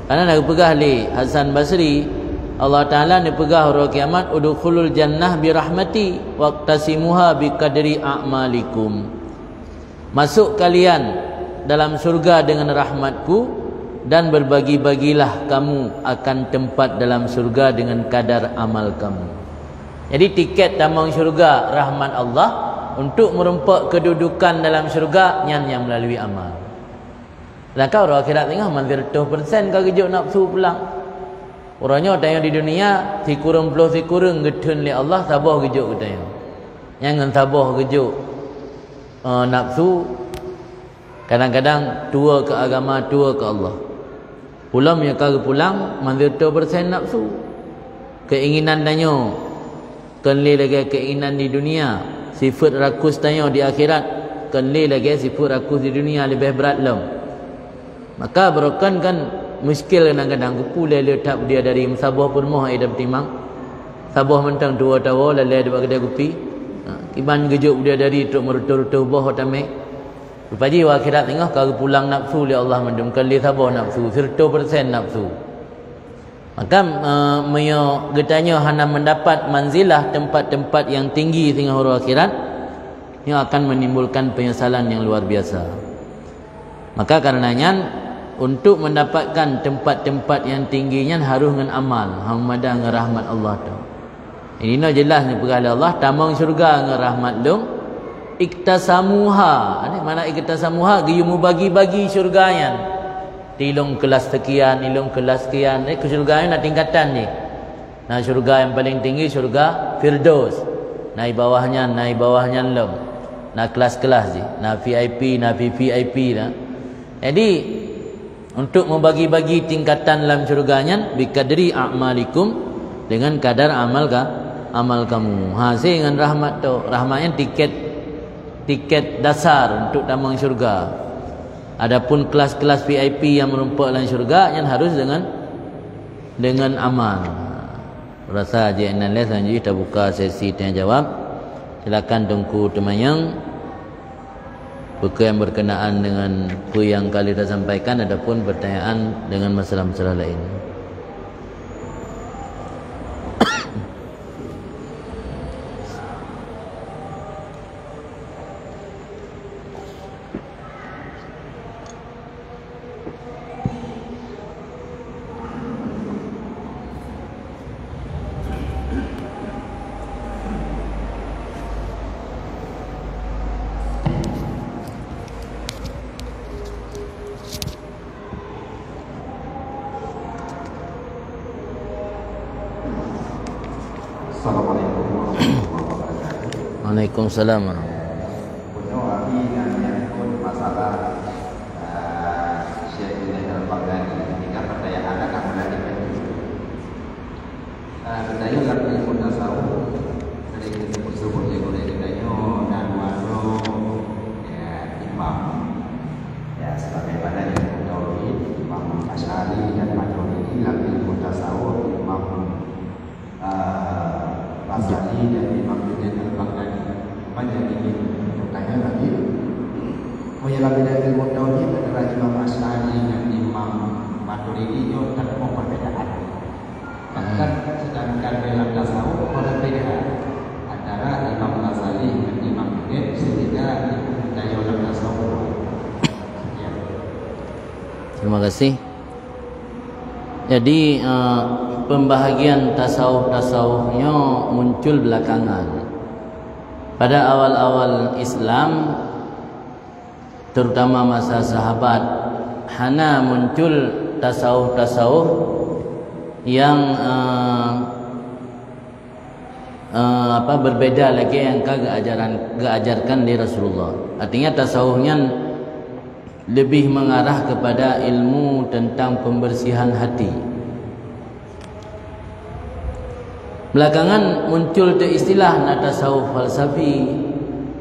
Karena nak pegah li Hasan Basri, Allah Taala ni pegah hari kiamat, udkhulul jannah bi rahmati waqtasimuha bi qadri a'malikum. Masuk kalian dalam surga dengan rahmatku, dan berbagi-bagilah kamu akan tempat dalam surga dengan kadar amal kamu. Jadi tiket tamang syurga rahmat Allah, untuk merempak kedudukan dalam syurga yang melalui amal. Dan kau orang akhirat tengah mandir 2% kau kejut nafsu pulang. Orangnya tanya di dunia si kurang getun li Allah tabah kejut katanya. Yang tabah kejut nafsu, kadang-kadang tua ke agama, tua ke Allah. Pulang yang kau pulang mandir 2% nafsu. Keinginan tanya kenli lagi keinginan di dunia, sifat rakus tanya di akhirat, kenli lagi sifat rakus di dunia lebih berat lam. Maka berokan kan muskil kadang-kadang kupulai letak dia dari Sabah Permoh ada bertimang. Sabah mentang 2 tahun lalai ada kedai kopi. Kiban gejuk dia dari untuk merutu-rutu boh tamek. Lepas akhirat tengah kau pulang nafsu li Allah mendum kali Sabah nafsu 100% nafsu. Maka getanya hana mendapat manzilah, tempat-tempat yang tinggi tengah hari akhirat, yang akan menimbulkan penyesalan yang luar biasa. Maka karenanya untuk mendapatkan tempat-tempat yang tingginya harus dengan amal, hamada dengan rahmat Allah tu. Ini jelas ni perkara Allah tamang syurga dengan rahmat dong. Iktasamuha, ini mana iktasamuha, giyu bagi-bagi syurganya. Tilung kelas sekian, ilung kelas sekian. Ke syurganya nak tingkatan ni. Nah syurga yang paling tinggi syurga Firdaus. Naik bawahnya lem. Nah kelas-kelas je. Nah VIP, nah VVIP dah. Jadi untuk membagi-bagi tingkatan dalam syurganya biqadri a'malikum, dengan kadar amal kamu. Hasil dengan rahmat tu. Rahmatnya tiket dasar untuk tamang syurga. Adapun kelas-kelas VIP yang merumpak dalam syurga yang harus dengan amal. Rasa je analis lanjut kita buka sesi tanya jawab. Silakan Tungku Temayang perkara yang berkenaan dengan apa yang kali kita sampaikan, adapun pertanyaan dengan masalah-masalah lain. Waalaikumsalam. Punya kami yang pun masalah Syekh Zainal Baghdadi ketika percayaan akan menjadi berdaya lagi pun tasawuf dari disebut-sebut yang oleh Dayo dan Wano ya imam ya sebagaimana yang tauhid Imam Asy'ari dan Maturidi lagi pun tasawuf Imam Ghazali dan Imam Zainal Baghdadi menjadi tanya lagi yang beda ilmu tauhid adalah Imam Asy'ari dan Imam Maturidi itu terdapat perbedaan. Bahkan sedangkan dalam tasawuf berbeda antara Imam Ghazali dan Imam Zaid sehingga dalam tasawuf. Ya. Terima kasih. Jadi pembahagian tasawufnya muncul belakangan. Pada awal-awal Islam, terutama masa sahabat, hana muncul tasawuf yang berbeda lagi yang keajarkan di Rasulullah. Artinya tasawufnya lebih mengarah kepada ilmu tentang pembersihan hati. Belakangan muncul istilah nak tasawuf falsafi,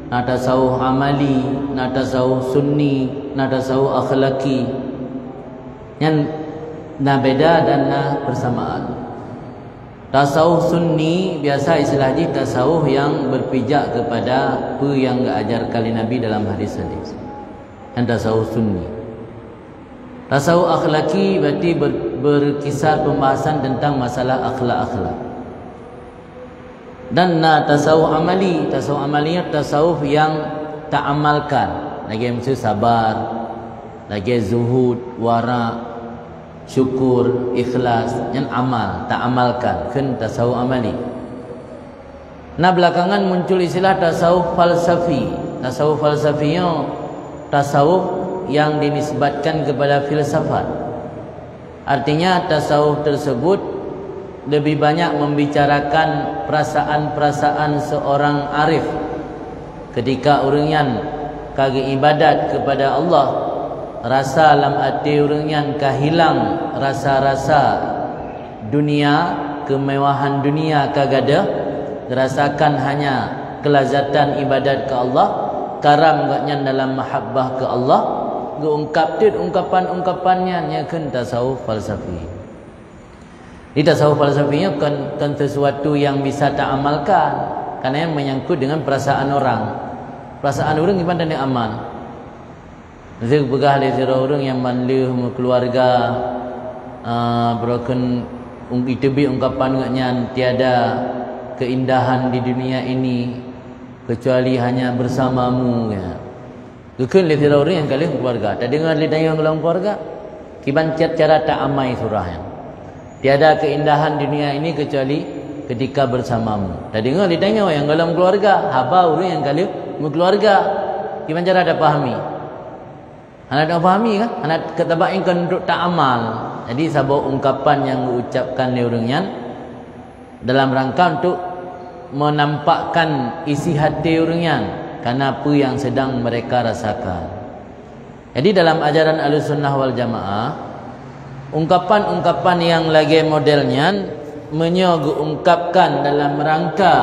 nak tasawuf amali, nak tasawuf sunni, nak tasawuf akhlaki. Yang na beda dan na bersamaan. Tasawuf sunni biasa istilah ji tasawuf yang berpijak kepada apa yang diajarkan Nabi dalam hadis-hadis. Yang tasawuf sunni. Tasawuf akhlaki berarti berkisar pembahasan tentang masalah akhlak-akhlak. Dan tasawuf amali tasawuf yang tak amalkan, lagi mesti sabar, lagi zuhud, wara, syukur, ikhlas, yang amal tak amalkan, kan tasawuf amali. Belakangan muncul istilah tasawuf falsafi. Tasawuf falsafinya tasawuf yang dinisbatkan kepada filsafat. Artinya tasawuf tersebut lebih banyak membicarakan perasaan-perasaan seorang arif ketika orang yang kagak ibadat kepada Allah, rasa dalam hati orang yang kehilang rasa-rasa dunia, kemewahan dunia kagak ada, rasakan hanya kelazatan ibadat ke Allah, karam gaknya dalam mahabbah ke Allah, geungkapkan ungkapan-ungkapannya nyakeun tasawuf falsafi. Di tasawuf falsafinya kan sesuatu yang bisa tak amalkan, karena yang menyangkut dengan perasaan orang. Perasaan orang gimana dia amal? Jadi begah lezira orang yang manlih keluarga, broken itebi ungkapan ngaknya tiada keindahan di dunia ini kecuali hanya bersamamu ya. Bukan lezira orang yang kali keluarga. Tak dengar lidah yang dalam keluarga. Kiban cara tak amai surahnya. Tiada keindahan dunia ini kecuali ketika bersamamu. Tak dengar lidahnya yang dalam keluarga. Haba orang yang kali keluarga. Gimana cara ada pahami? Anak tak pahami kan? Anak ketabakan untuk tak amal. Jadi sebuah ungkapan yang diucapkan oleh orangnya dalam rangka untuk menampakkan isi hati orangnya karena apa yang sedang mereka rasakan. Jadi dalam ajaran Ahlussunnah wal Jamaah, ungkapan-ungkapan yang lagi modelnya ungkapkan dalam rangka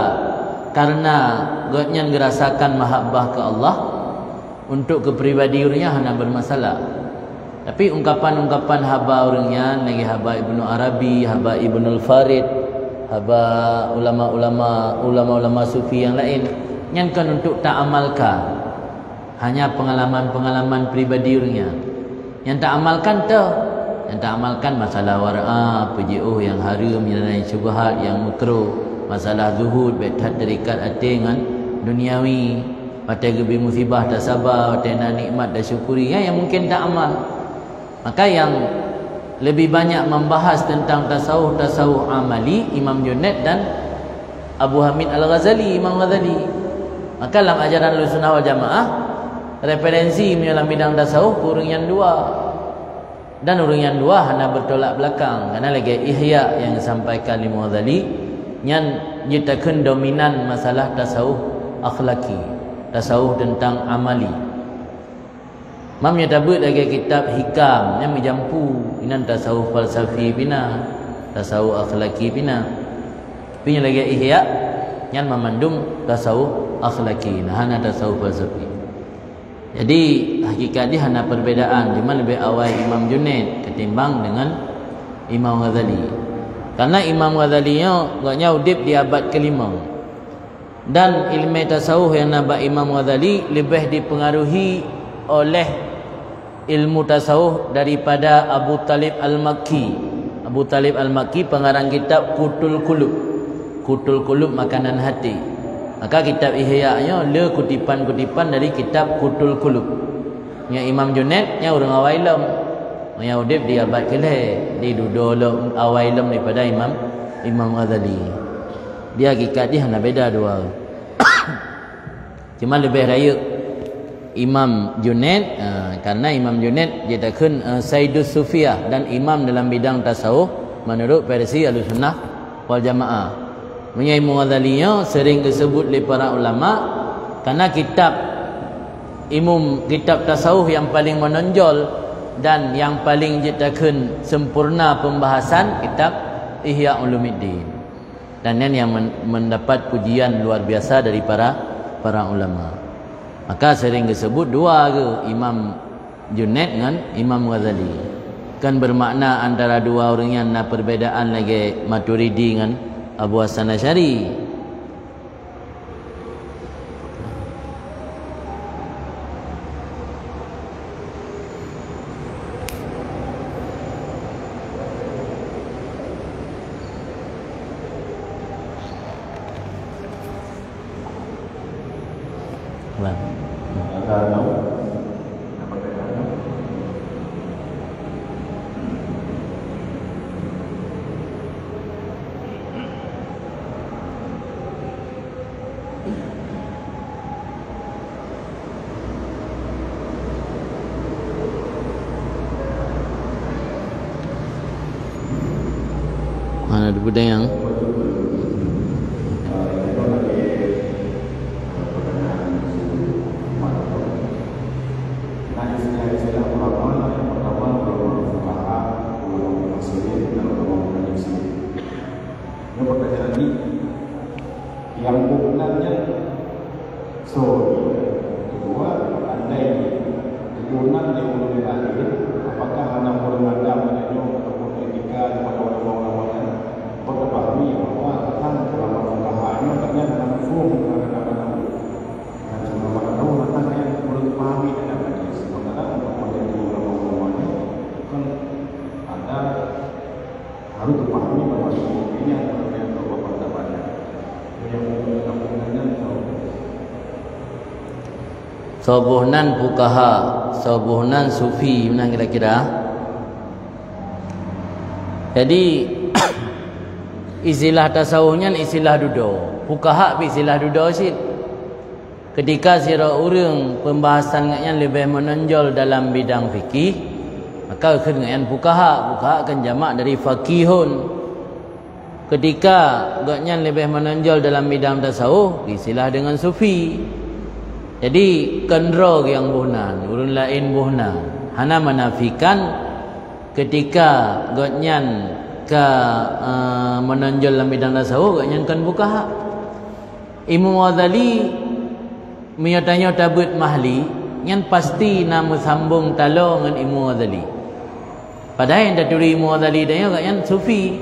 karena gotnya ngerasakan mahabbah ke Allah untuk kepribadiannya hanya bermasalah. Tapi ungkapan-ungkapan haba orangnya lagi haba Ibnu Arabi, haba Ibnul Farid, haba ulama-ulama sufi yang lain yang kan untuk tak amalkan, hanya pengalaman-pengalaman pribadi orangnya. Yang tak amalkan tu, yang tak amalkan masalah wara, PJO yang haram, yang lain syubhat, yang makruh, masalah zuhud, betat terikat hati dengan duniawi, patai gebi musibah tak sabar, patai nak nikmat dah syukuri, yang mungkin tak amal. Maka yang lebih banyak membahas tentang tasawuf amali Imam Junaid dan Abu Hamid Al-Ghazali, Imam Ghazali. Maka dalam ajaran Ahlussunnah wal Jamaah, referensi dalam bidang tasawuf orang yang dua. Dan orang yang dua hanya bertolak belakang. Karena lagi Ihya yang disampaikan Imam Ghazali yang nyatakan dominan masalah tasawuf akhlaki, tasawuf tentang amali. Mamnya tabut lagi kitab hikam yang menjampu inan tasawuf falsafi pina, tasawuf akhlaki pina. Punya lagi ihya yang memandung tasawuf akhlaki, nah hana tasawuf falsafi. Jadi hakikat dia hana perbezaan, cuma lebih awal Imam Junaid ketimbang dengan Imam Ghazali. Karena Imam Ghazali nya udip di abad ke-5. Dan ilmu tasawuf yang nabak Imam Ghazali lebih dipengaruhi oleh ilmu tasawuf daripada Abu Talib Al-Makki. Abu Talib Al-Makki pengarang kitab Qutul Qulub. Qutul Qulub makanan hati. Maka kitab Ihya-nya le kutipan-kutipan dari kitab Qutul Qulub. Nya Imam Junaid nya orang awailam. Nya udip di abad ke-6. Di duduk awailam daripada Imam Ghazali. Dia hakikat dia hanya beda dua. Cuma lebih raya Imam Junaid karena Imam Junaid dia takkan Sayyidus Sufiyah dan imam dalam bidang tasawuf menurut versi Ahlussunnah wal Jamaah. Punya Imam Ghazali sering disebut oleh para ulama karena kitab tasawuf yang paling menonjol dan yang paling dia takkan sempurna pembahasan kitab Ihya Ulumuddin. Dan yang mendapat pujian luar biasa dari para ulama. Maka sering disebut dua ke Imam Junaid dengan Imam Ghazali. Kan bermakna antara dua orang yang ada perbezaan lagi Maturidi dengan Abu Hasan Asy'ari. Mana ada budaya yang Sobuhnan fuqaha, sobuhnan sufi, mana kira-kira? Jadi istilah tasawufnya istilah dudo. Fuqaha istilah dudo sih. Ketika sira urang pembahasannya lebih menonjol dalam bidang fikih, maka dengan fuqaha, fuqaha akan jamak dari faqihun. Ketika gaknya lebih menonjol dalam bidang tasawuf, istilah dengan sufi. Jadi kendro yang buhnan, urun lain buhnan. Hana menafikan ketika gotnyan ke menonjol dalam bidang tasawuf, gotnyan kan fuqaha. Imam Ghazali menyatanya tabut mahli, yang pasti nama sambung talo dengan Imam Ghazali. Padahal yang daturi Imam Ghazali dia gotnyan sufi.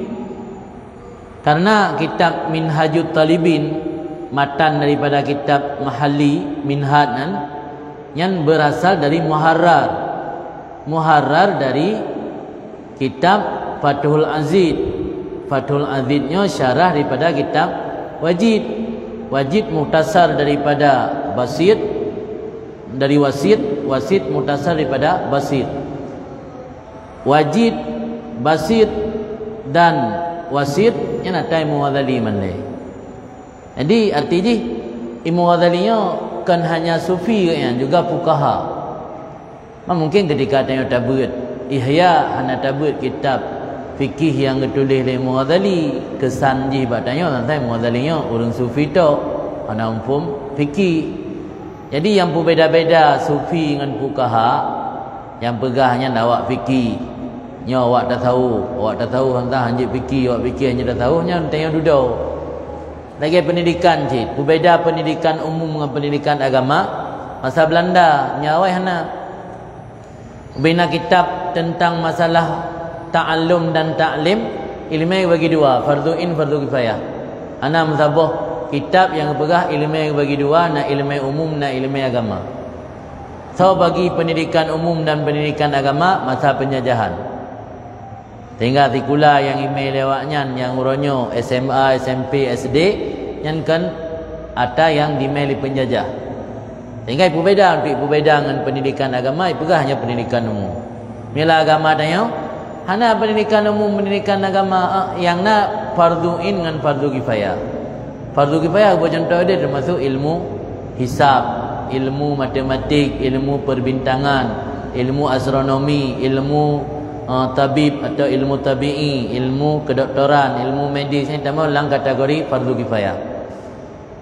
Karena kitab Minhajut Talibin, matan daripada kitab Mahalli Minhaj yang berasal dari Muharrar dari kitab Fathul Aziz. Fathul Aziznya syarah daripada kitab Wajid. Wajid muhtasar daripada Basit, dari Wasit muhtasar daripada Basit. Wajid, Basit dan Wasit yang ada Imam Ghazali mandai. Jadi artinya Imam Ghazali kan hanya sufi kan, juga fuqaha. Mungkin ketika tanya tabut Ihya hanya tabut kitab fikih yang ditulis oleh Imam Ghazali, kesan je batanya tentang Imam Ghazali orang sufi tu. hana umpum fikih. Jadi yang berbeza-beza sufi dengan fuqaha, yang pegahnya awak fikih. Nya awak dah tahu tentang hanjit fikih, awak fikih hanya dah tahu nya tanya duduk. Lagi pendidikan cik, berbeza pendidikan umum dengan pendidikan agama. Masa Belanda nyawai hana bina kitab tentang masalah ta'allum dan ta'lim, ilmu bagi dua, fardu in fardu kifayah. Ana menzabah kitab yang pegah ilmu bagi dua, na ilmu umum na ilmu agama. So bagi pendidikan umum dan pendidikan agama masa penjajahan. Sehingga tikula yang email lewatnya yang uronyo SMA, SMP, SD yang kan ada yang dimeli penjajah. Sehingga berbeza dengan pendidikan agama, pegah hanya pendidikan umum. Mila agama tanya, hana pendidikan umum, pendidikan agama yang na fardu in dengan fardu kifayah. Fardu kifayah buat contoh dia termasuk ilmu hisab, ilmu matematik, ilmu perbintangan, ilmu astronomi, ilmu tabib atau ilmu tabi'i, ilmu kedoktoran, ilmu medis, ini tambah dalam kategori fardu kifayah.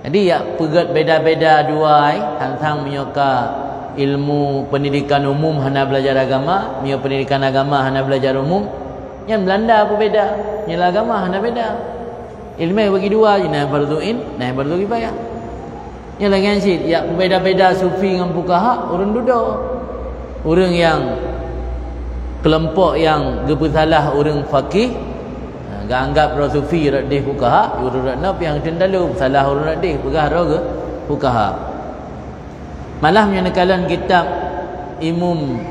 Jadi ya pegat beda-beda dua tentang menyoka ilmu pendidikan umum hana belajar agama, menyo pendidikan agama hana belajar umum. Yang Belanda apa beda? Yang agama hana beda. Ilmu bagi dua je, nah fardu in, nah fardu kifayah. Yang lagi ansid, ya beda-beda sufi dengan fuqaha, orang duduk. Orang yang kelompok yang gepesalah orang faqih, anggap orang sufi radih fuqaha, orang nak yang cendalu salah orang radih pegah roga fuqaha. Malah menyatakan kitab Imam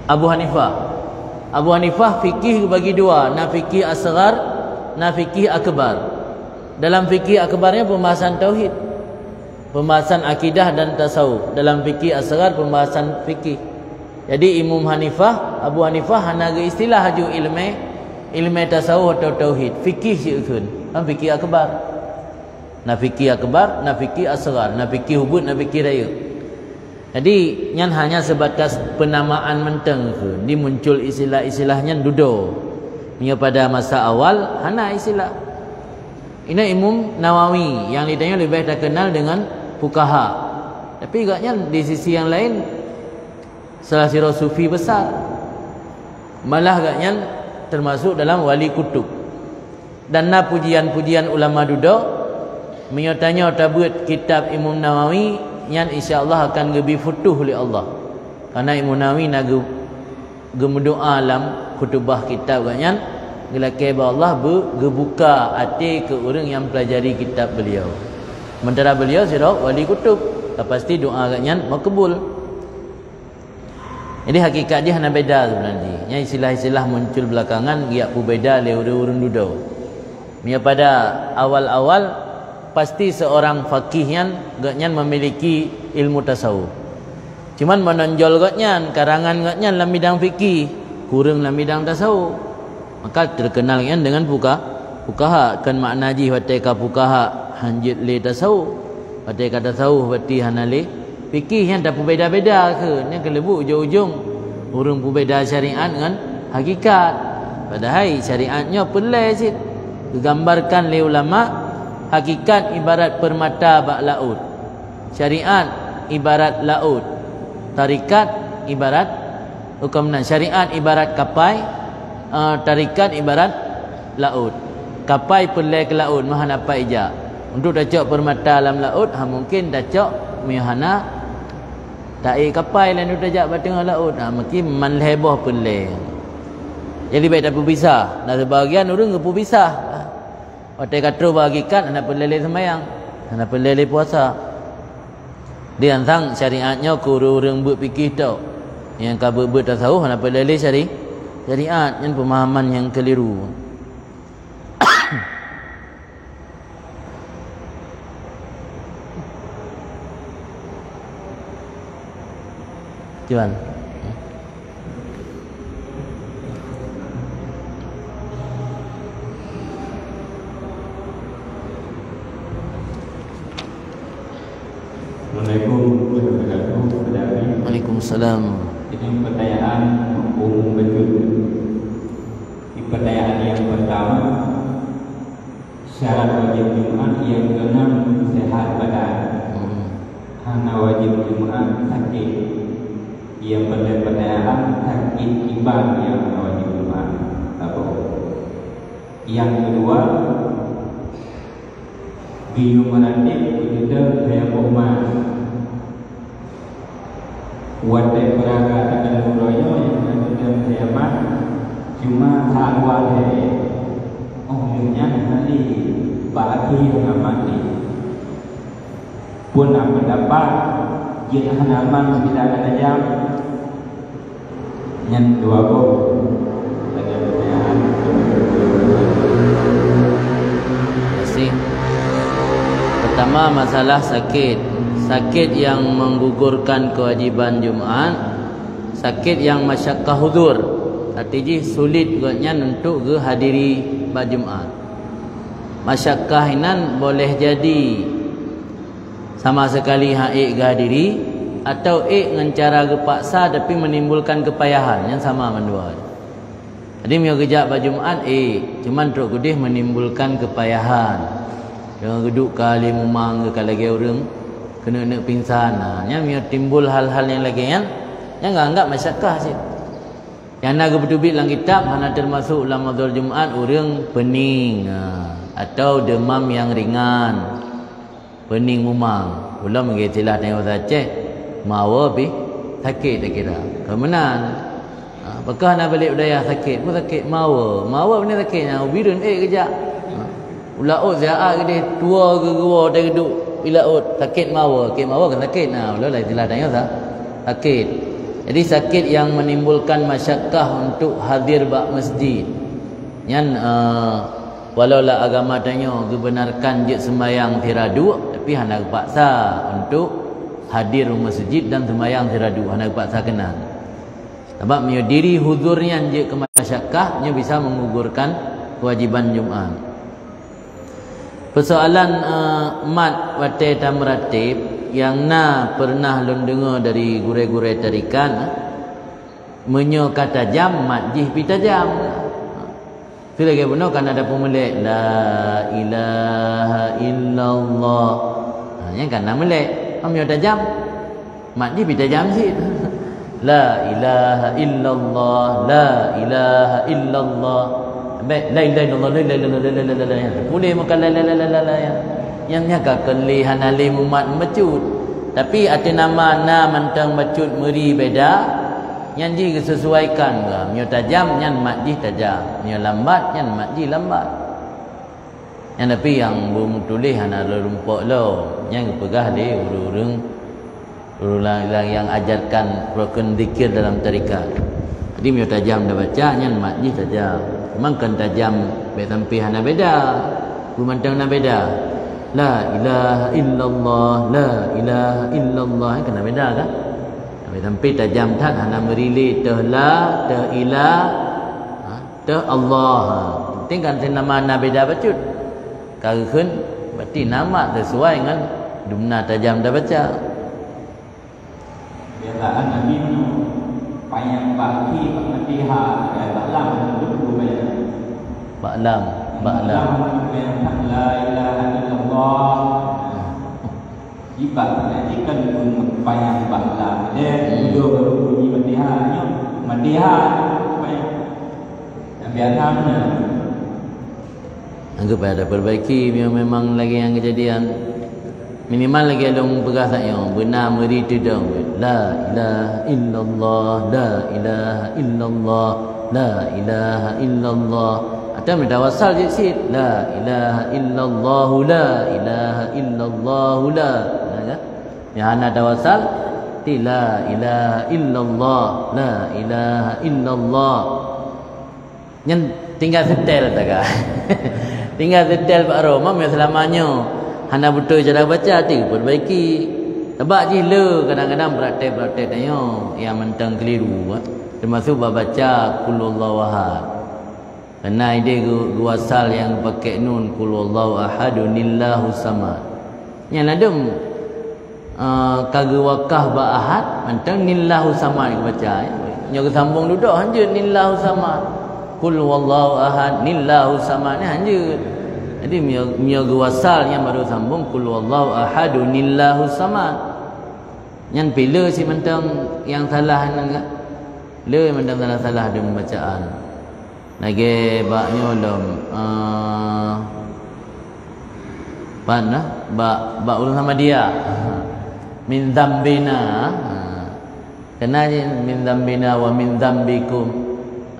Abu Hanifah. Abu Hanifah fikih bagi dua, na fikih asghar, na fikih akbar. Dalam fikih akbarnya pembahasan tauhid, pembahasan akidah dan tasawuf. Dalam fikih asghar pembahasan fikih. Jadi Imam Hanifah, Abu Hanifah hana ge istilah haju ilmu tasawuf atau tauhid, fikih siukun. Am fikih akbar. Na fikih akbar, na fikih asghar, na fikih hubud, na fikih raya. Jadi nyan hanya sebatas penamaan menteng ke. Di muncul istilah-istilahnya duduk. Nya pada masa awal hana istilah. Ini Imam Nawawi yang ditanya lebih terkenal dengan fuqaha. Tapi agaknya di sisi yang lain salah sirah sufi besar. Malah agaknya termasuk dalam wali kutub. Dan na pujian-pujian ulama duduk menyatanya tabut kitab Imam Nawawi yang insya-Allah akan lebih futuh oleh Allah. Karena Imam Nawawi nak gemudoa alam kutubah kitab agaknya gelake ba Allah gebuka hati ke orang yang pelajari kitab beliau. Sementara beliau sirah wali kutub, pasti doa agaknya makbul. Jadi hakikat dia hanya beda sebenarnya. Yang istilah-istilah muncul belakangan dia pun beda le urun duduk. Dia pada awal-awal pasti seorang faqih yang gaknya memiliki ilmu tasawuf. Cuman menonjol gaknya karangan gaknya dalam bidang fikih, kurang dalam bidang tasawuf. Maka terkenal kan dengan fuqaha kan makna ji wateka fuqaha hanjit le tasawuf. Wateka tasawuf berarti hana le fikih yang tak berbeza-beza ke. Ni kelebu ujung-ujung orang berbeza syariat dengan hakikat. Padahal syariatnya pelai sikit. Digambarkan oleh ulama, hakikat ibarat permata bak laut. Syariat ibarat laut. Tarikat ibarat hukumna. Syariat ibarat kapai, tarikat ibarat laut. Kapai pelai ke laut maha napai ija. Untuk dacok permata dalam laut, mungkin dacok mihana tak kapal lain tu tajak batengah laut. Mungkin man lebah pelai. Jadi baik tak pisah. Dah sebahagian orang ke pisah. Otak katru bagikan anak pelai sembahyang, anak pelai puasa. Dia antang syariatnya kurang berfikir tau. Yang kabur bertasawuf anak pelai syariat yang pemahaman yang keliru. Tuan. Assalamualaikum warahmatullahi wabarakatuh. Waalaikumsalam. Ini pertanyaan umum betul. Di pertanyaan yang pertama, Syarat wajib Jumat yang keenam sehat badan. Hana wajib Jumat sakit. Yang pertanyaan sakit iban yang wajib Jumat. Apa? Yang kedua, biu meratib kita daya umat. Wadai peraga akan muroyo yang ada kiamat cuma takwa ohnya nanti bagi mati pun apa dapat jika halaman tidak ada jam yang dua ada pertanyaan. Terima. Pertama, masalah sakit yang menggugurkan kewajiban Jumaat, sakit yang masyakkah hudur, artinya sulit buatnya untuk ke hadiri pada Jumaat. Masyakkah inan boleh jadi sama sekali haik ke hadiri atau dengan cara kepaksa tapi menimbulkan kepayahan yang sama mendua. Jadi mio kejap pada Jumaat cuman teruk kudih menimbulkan kepayahan. Dengan geduk kali memang ke lagi orang kena nak pingsan. Nya timbul hal-hal yang lagi yang anggap masyakkah sih. Yang nak betul-betul dalam kitab mana termasuk ulama dzul Jumaat orang pening atau demam yang ringan. Pening memang. Ulam mengitilah tengok saja. Mawa bi sakit tak kira. Kemenan. Apakah nak balik budaya sakit? Pun sakit mawa. Mawa benda sakitnya ubirun kejap. Ulaut ziarah ke dia tua ke gua dia duduk ilaut sakit mawa kan sakit ulah lah istilah tanya sakit. Jadi sakit yang menimbulkan masyakkah untuk hadir bak masjid. Yang walaulah agama tanya kebenarkan je sembahyang tiradu tapi hendak paksa untuk hadir masjid dan sembahyang tiradu hendak paksa kenal. Sebab diri huzurnya je ke masyakkahnya bisa menggugurkan kewajiban Jumaat. Persoalan mat watai tamratib yang pernah lun dengar dari gure-gure tarikan menyo kata jam mat jih pita jam. Tu lagi benar kan ada pemelek la ilaha illallah. Yang kan melek menyo jam mat jih pita jam sih. La ilaha illallah la ilaha illallah. Baik, la ilaha illallah la ilaha illallah. Boleh makan la yang nyaga kelih hanali umat mecut. Tapi arti nama mantang mecut meri beda. Yang ji sesuaikan ke. Mio tajam yang makji tajam. Mio lambat yang makji lambat. Yang tapi yang belum tulis hana rumpuk lo. Yang pegah dia urang yang ajarkan rukun zikir dalam tarikat. Jadi mio tajam dah baca yang makji tajam. Memang kan tajam sampai hana beda. Kumantang na beda. La ilaha illallah, la ilaha illallah kan beda kan? Sampai tajam tak hana merilih teh la, teh ilah, teh Allah. Penting kan nama na beda bacut. Karena berarti nama sesuai dengan dumna tajam dah baca. Biasaan Nabi payang baki pengetiha baklam dulu bayar. Baklam la ilaha illallah. Ibad nanti kan pun payang baklam dia dua bunyi matiha payang. Biasanya anggap ada perbaiki memang lagi yang kejadian minimal lagi ada perkataan yang benar meri tudung la ilaha illallah la ilaha illallah la ilaha illallah atau mendawasal je sit la ilaha illallah la ilaha illallah la yang ana dawasal ti la ilaha illallah la ilaha illallah yang tinggal setel tak tinggal setel Pak Rom selamanya hana betul cara baca tu perbaiki. Sebab je le kadang-kadang praktek-praktek tanya yang mentang keliru termasuk baca qul huwallahu ahad. Karena ide gua asal yang pakai nun qul huwallahu ahadunillahu samad. Yang ladem kagak wakah ba ahad mentang nillahu samad baca. Nya sambung duduk hanja nillahu samad. Qul huwallahu ahad nillahu samad ni hanja. Jadi mio wasal yang baru sambung qul wallahu ahadun illahu samad. Yang bila si mentang yang salah nang le mentang salah ada bacaan. Lagi baknya dalam mana ba ulun sama dia min dzambina kena min dzambina wa min dzambikum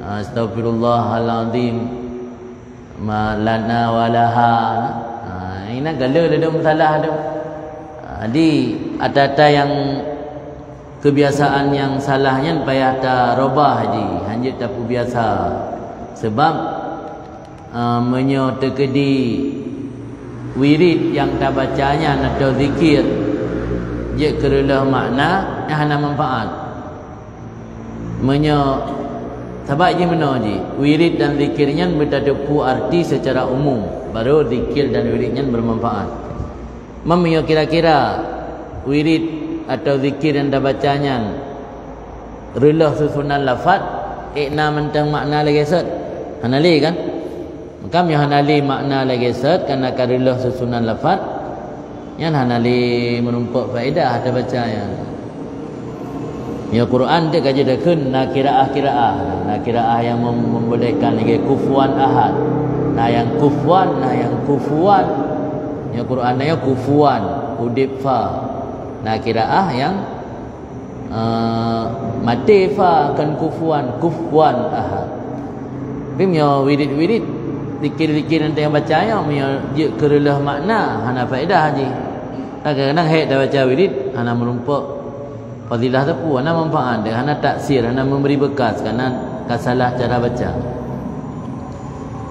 astaghfirullahalazim ma lana walaha ina gala ada masalah ada di ada yang kebiasaan yang salahnya payah ta robah haji hanya tak biasa sebab menyo tekedi wirid yang tak bacanya atau zikir je kerelah makna yang hana manfaat menyo sebab je mana je wirid dan zikirnya bertadapu arti secara umum baru zikir dan wiridnya bermanfaat memio kira-kira wirid atau zikir yang dah bacanya relah susunan lafaz ikna mentang makna lagi set hanali kan maka mi hanali makna lagi set kerana relah susunan lafaz yang hanali menumpak faedah ada bacanya ya Quran dia kaji dakun nakiraah yang membolehkan lagi kufuan ahad yang kufuan ya Quran dia kufuan udip fa nakiraah yang mati fa kan kufuan ahad bimnya wirid zikir-zikir nanti yang bacanya mia je kerelah makna hana faedah haji kadang-kadang hek dah baca wirid hana merumpak fadilah tu hana manfaat dia hana taksir hana memberi bekas kerana kasalah cara baca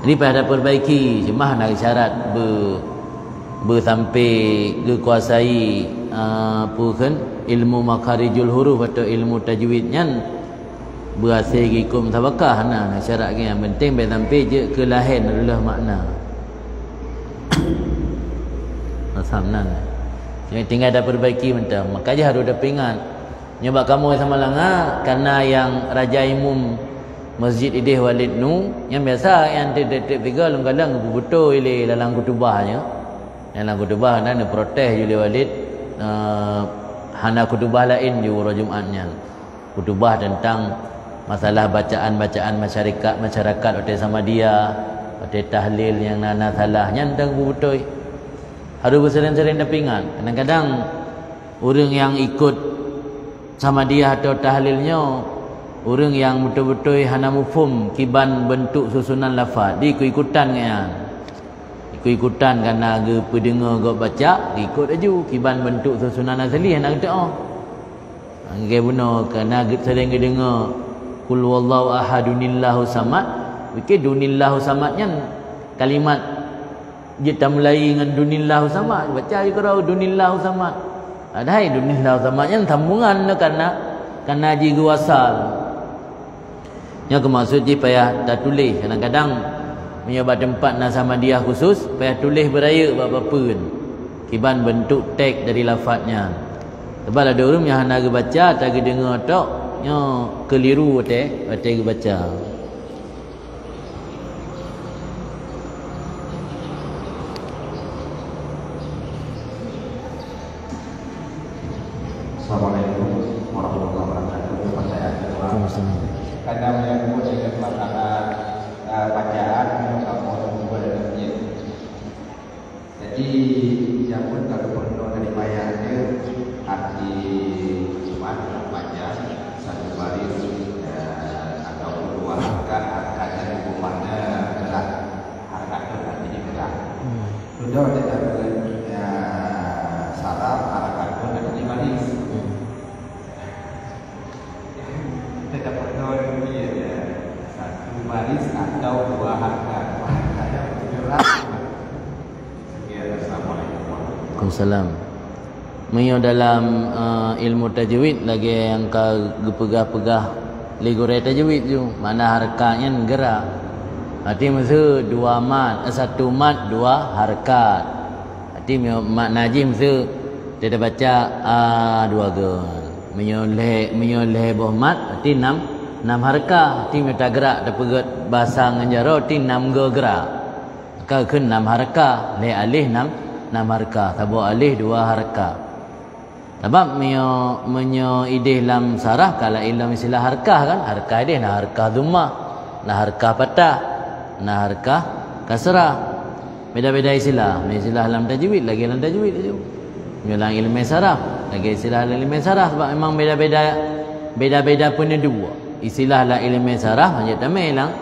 jadi pada perbaiki cuma hana syarat sampai kuasai kan ilmu makharijul huruf atau ilmu tajwidnya berhasil gikum tabakah hana syarat yang penting sampai je ke lahin adalah makna asamnan yang tinggal dah perbaiki mentah maka je harus ada pingat nyoba kamu sama langa karena yang raja imum Masjid Idih Walid nu yang biasa yang detik tiga kadang betul ile dalam kutubahnya yang dalam kutubah dan protes Juli Walid hana kutubah lain di Wara Jumatnya kutubah tentang masalah bacaan masyarakat otai sama dia otai tahlil yang nana salahnya tentang betul harus bersering-sering dapingan kadang-kadang orang yang ikut sama dia atau tahlilnya orang yang betul-betul hana mufhum kiban bentuk susunan lafaz dia ikut-ikutan kerana ge pendengar go baca ikut aju kiban bentuk susunan asli nak kata ngai benar kerana sering dengar qul wallahu ahadunillahu samad fikir dunillahu samadnya kalimat dia tak mulai dengan dunillahu samad baca je kau dunillahu samad adai dunillahu samadnya sambungan kerana ji wasal nya maksud je payah tak tulis kadang-kadang menyoba tempat nak sama dia khusus payah tulis beraya apa-apa pun kiban bentuk teks dari lafaznya sebab ada orang yang hana baca tak dengar tok nya keliru teh baca Assalamualaikum warahmatullahi wabarakatuh. Pertanyaan kadang yang mudah dengan pelaksanaan bacaan kamu membuat dengan jadi yang pun kalau perlu dari bayarnya arti cuma baca satu baris atau dua harkanya hukumannya gerak harga artinya gerak sudah tidak saraf harkat pun ada di baris tetap perlu satu baris atau dua harkat yang bergerak. Waalaikumsalam. Menyo dalam ilmu tajwid lagi yang ka pegah-pegah ligore tajwid tu mana harakatnya gerak. Arti mesti dua mat, satu mat dua harakat. Arti mat najim mesti dia baca dua gon. Menyoleh boh mat arti 6 harakat. Arti minta gerak dah pegat bahasa nganjaro arti 6 gerak. maka kun 6 haraka, le alih 6 haraka, tabu alih 2 haraka. Sebab menyo idih lam sarah kalau ilam istilah harkah kan, harkah idih nah harkah dhammah, nah harkah patah, nah harkah kasrah. Beda-beda istilah. Istilah dalam tajwid lagi dalam tajwid tu. Dalam ilmu saraf lagi istilah dalam ilmu saraf, sebab memang beda-beda pun ada dua. Istilah dalam ilmu saraf hanya tamai dalam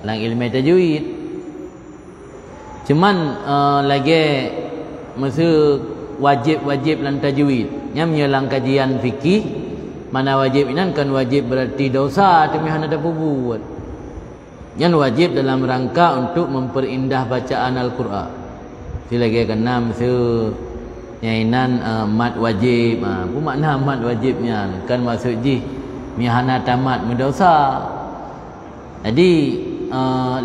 ilmu tajwid. Cuman lagi masa wajib dalam tajwid. Yang menyelang kajian fikih, mana wajib ini kan wajib berarti dosa tapi hana ada buat. Yang wajib dalam rangka untuk memperindah bacaan Al-Quran. Itu lagi keenam tu nyainan mat wajib. Apa makna mat wajibnya? Kan maksud ji mihana tamat mendosa. Jadi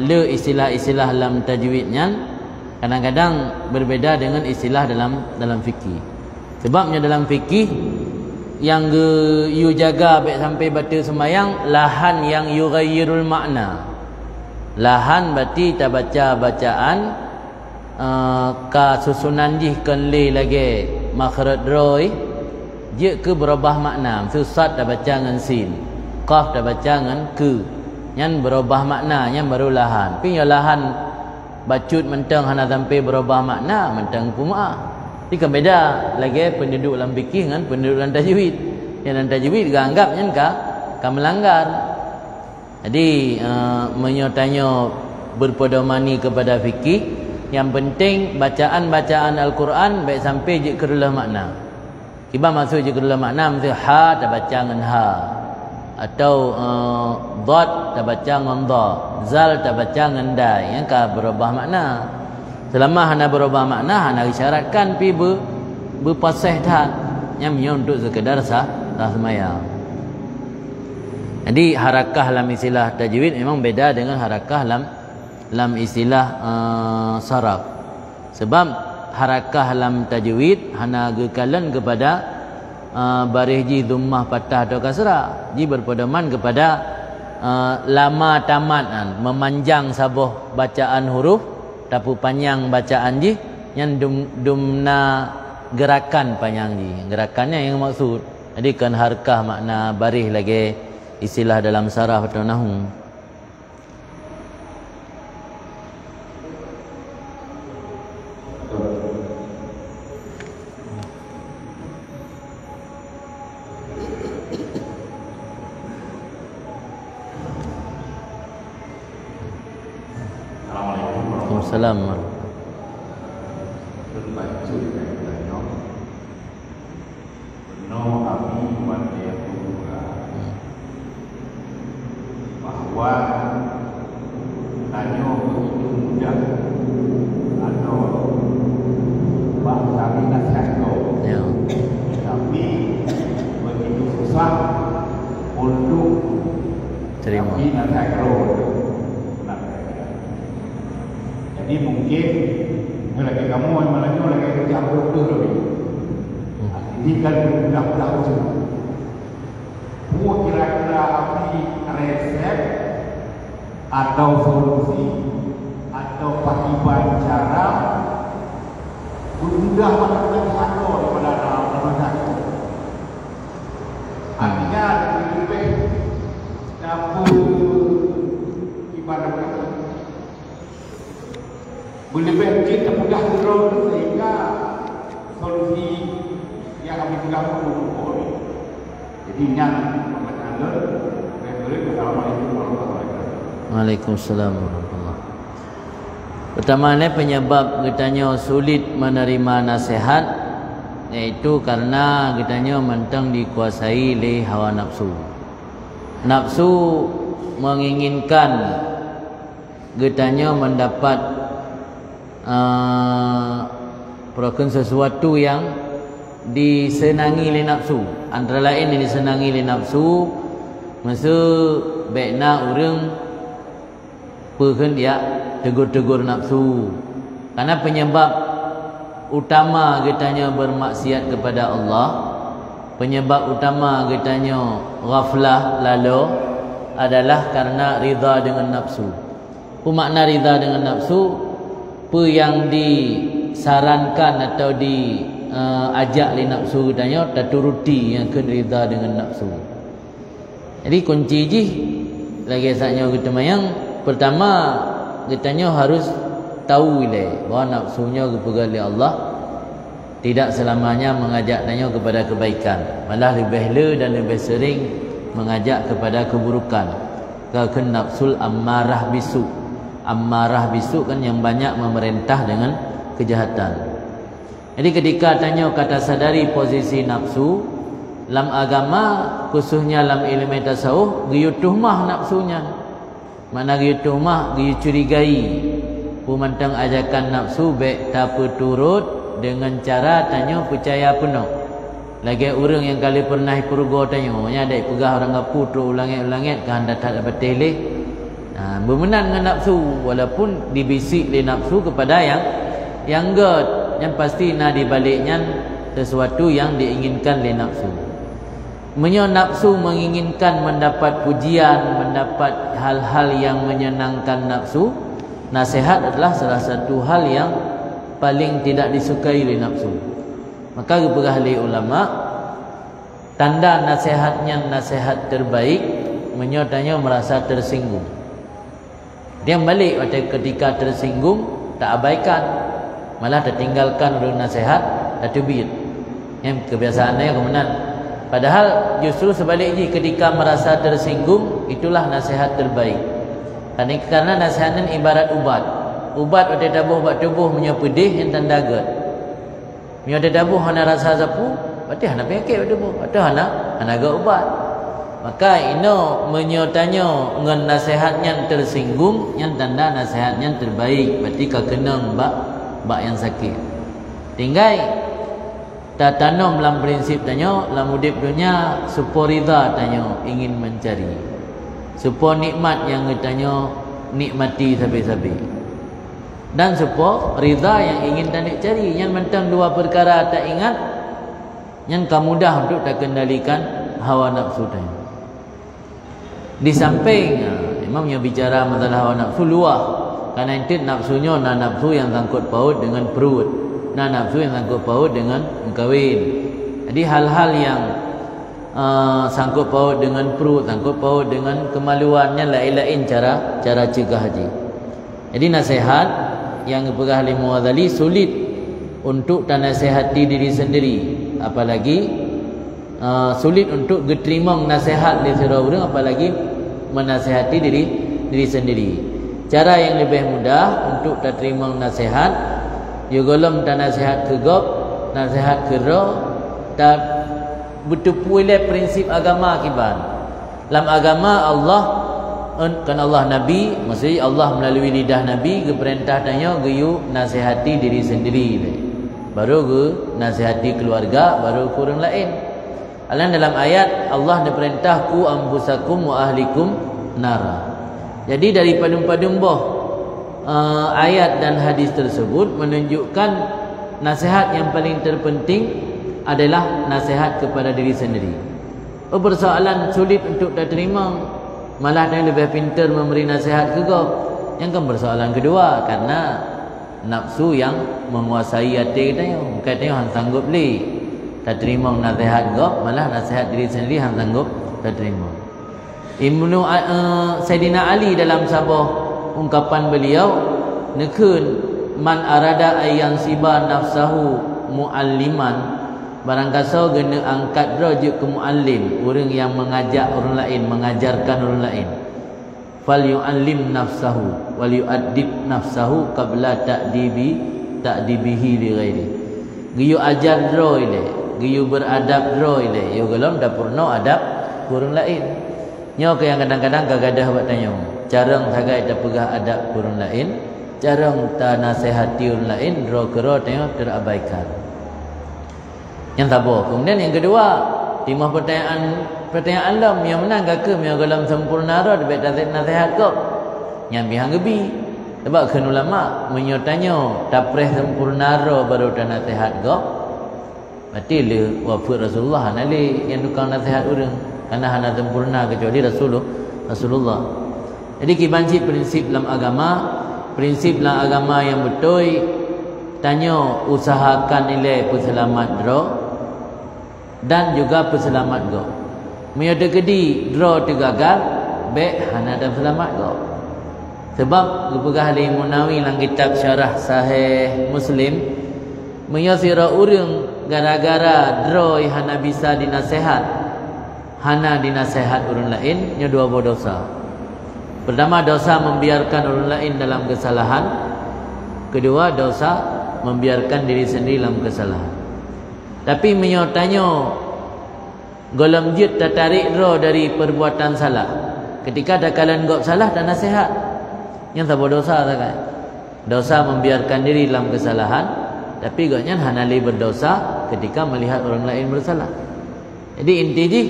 le istilah-istilah dalam tajwidnya kadang-kadang berbeda dengan istilah dalam fikih. Sebabnya dalam fikih yang you jaga baik sampai baca sembahyang lahan yang yughayyirul makna. Lahan berarti kita baca bacaan ka susunan jih kenli lagi makhraj roi je ke berubah makna. Sad dah baca dengan sin, qaf dah baca dengan ke, yang berubah makna yang baru lahan. Tapi yang lahan bacut mentang hana sampai berubah makna mentang puma. Ini kan beda lagi penduduk dalam fikih dengan penduduk dalam tajwid. Yang dalam tajwid dianggapnya kan melanggar. Jadi menyotanya berpedomani kepada fikih. Yang penting bacaan-bacaan Al-Quran baik sampai je kerulah makna. Tiba masuk je kerulah makna, mesti ha dah baca dengan ha, atau dad dah baca dengan dha, zal dah baca dengan dai, yang ka berubah makna. Selama hana berubah makna, hana isyaratkan pi berpasih dah yang untuk sekedar sah sembahyang. Jadi harakah dalam istilah tajwid memang beda dengan harakah dalam istilah saraf. Sebab harakah dalam tajwid hana gekalan kepada baris ji dhammah patah atau kasrah. Ji berpedoman kepada lama tamat, memanjang sabuh bacaan huruf tapi panjang bacaan ji yang dumna gerakan panjang ji. Gerakannya yang maksud. Jadi kan harakah makna baris lagi istilah dalam saraf atau nahwu. Assalamualaikum. Bahwa tanya begitu mudah atau bahasa nasihat kau, tapi begitu susah untuk terima nasihat kau. Jadi mungkin lagi kamu malah lagi kerja dokter lebih. Ini kan mudah-mudah semua. Buat kira-kira apa resep atau solusi atau pakiban cara mudah melakukan satu daripada dalam satu. Artinya lebih dapur ibadah mereka lebih kita mudah terus sehingga solusi yang kami pegang pun. Jadi nyata Waalaikumsalam warahmatullahi. Pertamanya penyebab kitanya sulit menerima nasihat iaitu karena kitanya mentang dikuasai oleh hawa nafsu. Nafsu menginginkan kitanya mendapat sesuatu yang disenangi oleh nafsu. Antara lain yang disenangi oleh nafsu masa baikna orang dia tegur-tegur nafsu. Karena penyebab utama kitanya bermaksiat kepada Allah, penyebab utama kitanya ghaflah lalu adalah karena ridha dengan nafsu. Apa makna ridha dengan nafsu? apa yang disarankan atau ajak li nafsu tanya tak turuti yang kena rida dengan nafsu. Jadi kunci je lagi saknya kita mayang pertama kitanya harus tahu bahawa nafsunya kepada Allah tidak selamanya mengajak tanya kepada kebaikan, malah lebih dan lebih sering mengajak kepada keburukan. Ke nafsul ammarah bisu. Ammarah bisu kan yang banyak memerintah dengan kejahatan. Jadi ketika tanya kata sadari posisi nafsu dalam agama, khususnya dalam ilmu tasawuf, giyu tuhmah nafsunya. Mana giyu tuhmah, giyu curigai. Pemantang ajakan nafsu baik tak turut dengan cara tanya percaya penuh. Lagi orang yang kali pernah purga tanya, nya ada pegah orang ngapu terus ulangit-ulangit kan tak dapat teleh. Bermenang dengan nafsu walaupun dibisik oleh nafsu kepada yang god. Yang pasti di baliknya sesuatu yang diinginkan oleh nafsu. Nafsu menginginkan mendapat pujian, mendapat hal-hal yang menyenangkan nafsu. Nasihat adalah salah satu hal yang paling tidak disukai oleh nafsu. Maka kepada ahli ulama, tanda nasihatnya nasihat terbaik, menyotanya merasa tersinggung. Dia balik ketika tersinggung, tak abaikan, malah tertinggalkan oleh nasihat atubid. Yang kebiasaannya kemudian. Padahal justru sebaliknya ketika merasa tersinggung, itulah nasihat terbaik. Karena nasihatnya ibarat ubat. Ubat ada tabuh buat tubuh punya pedih yang tanda gerd. Punya ada tabuh hana rasa zapu, berarti hana penyakit pada tubuh. Atau hana gerd ubat. Maka ino menyotanya dengan nasihatnya tersinggung, yang tanda nasihatnya terbaik. Berarti kekenang bak yang sakit. Tinggal tak tanam dalam prinsip tanya dalam hidup dunia supaya rida tanya ingin mencari. Supaya nikmat yang tanya nikmati sabi-sabi. Dan supaya rida yang ingin tak cari. Yang mentang dua perkara tak ingat, yang mudah untuk tak kendalikan hawa nafsu tanya. Di samping imamnya bicara masalah hawa nafsu luah. Karena itu nafsunya nafsu yang sangkut paut dengan perut, nafsu yang sangkut paut dengan kahwin. Jadi hal-hal yang sangkut paut dengan perut, sangkut paut dengan kemaluannya lain-lain cara cegah haji. Jadi nasihat yang kepada ahli Mughazali sulit untuk tak nasihati diri sendiri, apalagi sulit untuk diterima nasihat dari seorang, apalagi menasihati diri sendiri. Cara yang lebih mudah untuk tak terima nasihat, golong tak nasihat ke gop, nasihat ke roh, tak betul pula prinsip agama kiban. Dalam agama Allah kan Allah Nabi, maksudnya Allah melalui lidah Nabi keperintah tanya geyu nasihati diri sendiri. Baru ge nasihati keluarga, baru ke orang lain. Dalam ayat Allah diperintah ku ambusakum wa ahlikum nara. Jadi dari padum-padum ayat dan hadis tersebut menunjukkan nasihat yang paling terpenting adalah nasihat kepada diri sendiri. Persoalan sulit untuk tak terima, malah yang lebih pintar memberi nasihat ke kau. Yang kan persoalan kedua, karena nafsu yang menguasai hati kita, katanya hang sanggup li tak terima nasihat kau, malah nasihat diri sendiri hang sanggup tak terima. Sayyidina Ali dalam sebuah ungkapan beliau, nekun man arada ayyan siba nafsahu mualliman, barang kasau kena angkat derajat ke muallim, orang yang mengajak orang lain, mengajarkan orang lain. Fal yu'allim nafsahu wal yu'addib nafsahu qabla ta'dibihi li ghairi. Giyu ajar dro ile, giyu beradab dro ile, yo gelom dah purno adab orang lain. Nyo ke yang kadang-kadang kagadah buat tanya, jarang sagai dah pegah adab orang lain, jarang ta nasihati orang lain, dro kero tanya terabaikan. Yang tabur. Kemudian yang kedua, timah pertanyaan alam yang menang ke yang dalam sempurna ro debet nasihat kau. Yang bihang gebi. Sebab kan ulama menyotanya tapreh sempurna ro baru dan nasihat kau. Berarti le wafat Rasulullah nali yang tukang nasihat orang. Karena hana sempurna kecuali Rasulullah. Jadi kibanci prinsip dalam agama, prinsip dalam agama yang betul, tanya usahakan nilai peselamat draw dan juga peselamat go. Mio dekedi draw tu gagal, baik hana dan selamat go. Sebab lepegah Ali Munawi dalam kitab syarah Sahih Muslim, mio sira urang gara-gara draw hana bisa dinasihat, hana dinasihat urang lain, nya dua berdosa. Pertama, dosa membiarkan orang lain dalam kesalahan. Kedua, dosa membiarkan diri sendiri dalam kesalahan. Tapi menyotanya golem jid tertarik roh dari perbuatan salah. Ketika ada kalian gop salah dan nasihat, yang tak berdosa tak kan? Dosa membiarkan diri dalam kesalahan, tapi gaknya hanali berdosa ketika melihat orang lain bersalah. Jadi inti je,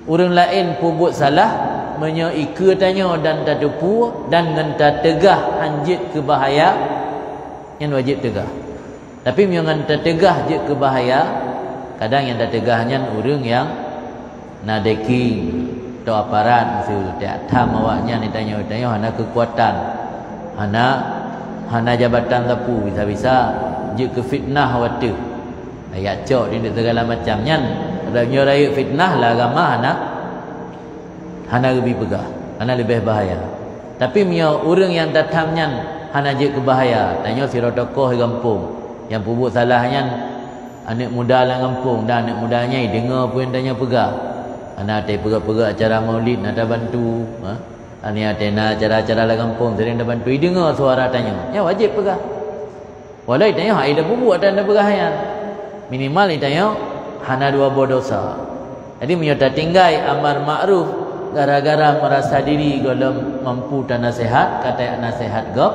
orang lain pun salah, menyo ika tanya dan tak tepu dan ngenta tegah anjit ke bahaya yang wajib tegah. Tapi yang ngenta tegah je ke bahaya, kadang yang tak tegahnya orang yang nadeki atau aparat mesti tak tham awaknya ni tanya hana kekuatan, hana jabatan tapu, bisa-bisa je ke fitnah watu. Ayat cok ni segala macamnya. Kalau nyo raya fitnah lah agama hana lebih pegah, hana lebih bahaya. Tapi mio orang yang datangnya hana je ke bahaya, tanya si tokoh kampung yang pubuk salahnya anak muda lah kampung dan anak mudanya dengar pun tanya pegah. Ana ada pegah-pegah acara maulid nak bantu, ani ada acara-acara lah kampung sering dah bantu, dengar suara tanya. Ya wajib pegah. Walai tanya ai dah pubuk ada pegahnya. Minimal ni tanya hana dua berdosa. Jadi mio tak tinggal amar makruf gara-gara merasa diri golem mampu dan nasihat, kata nasihat gop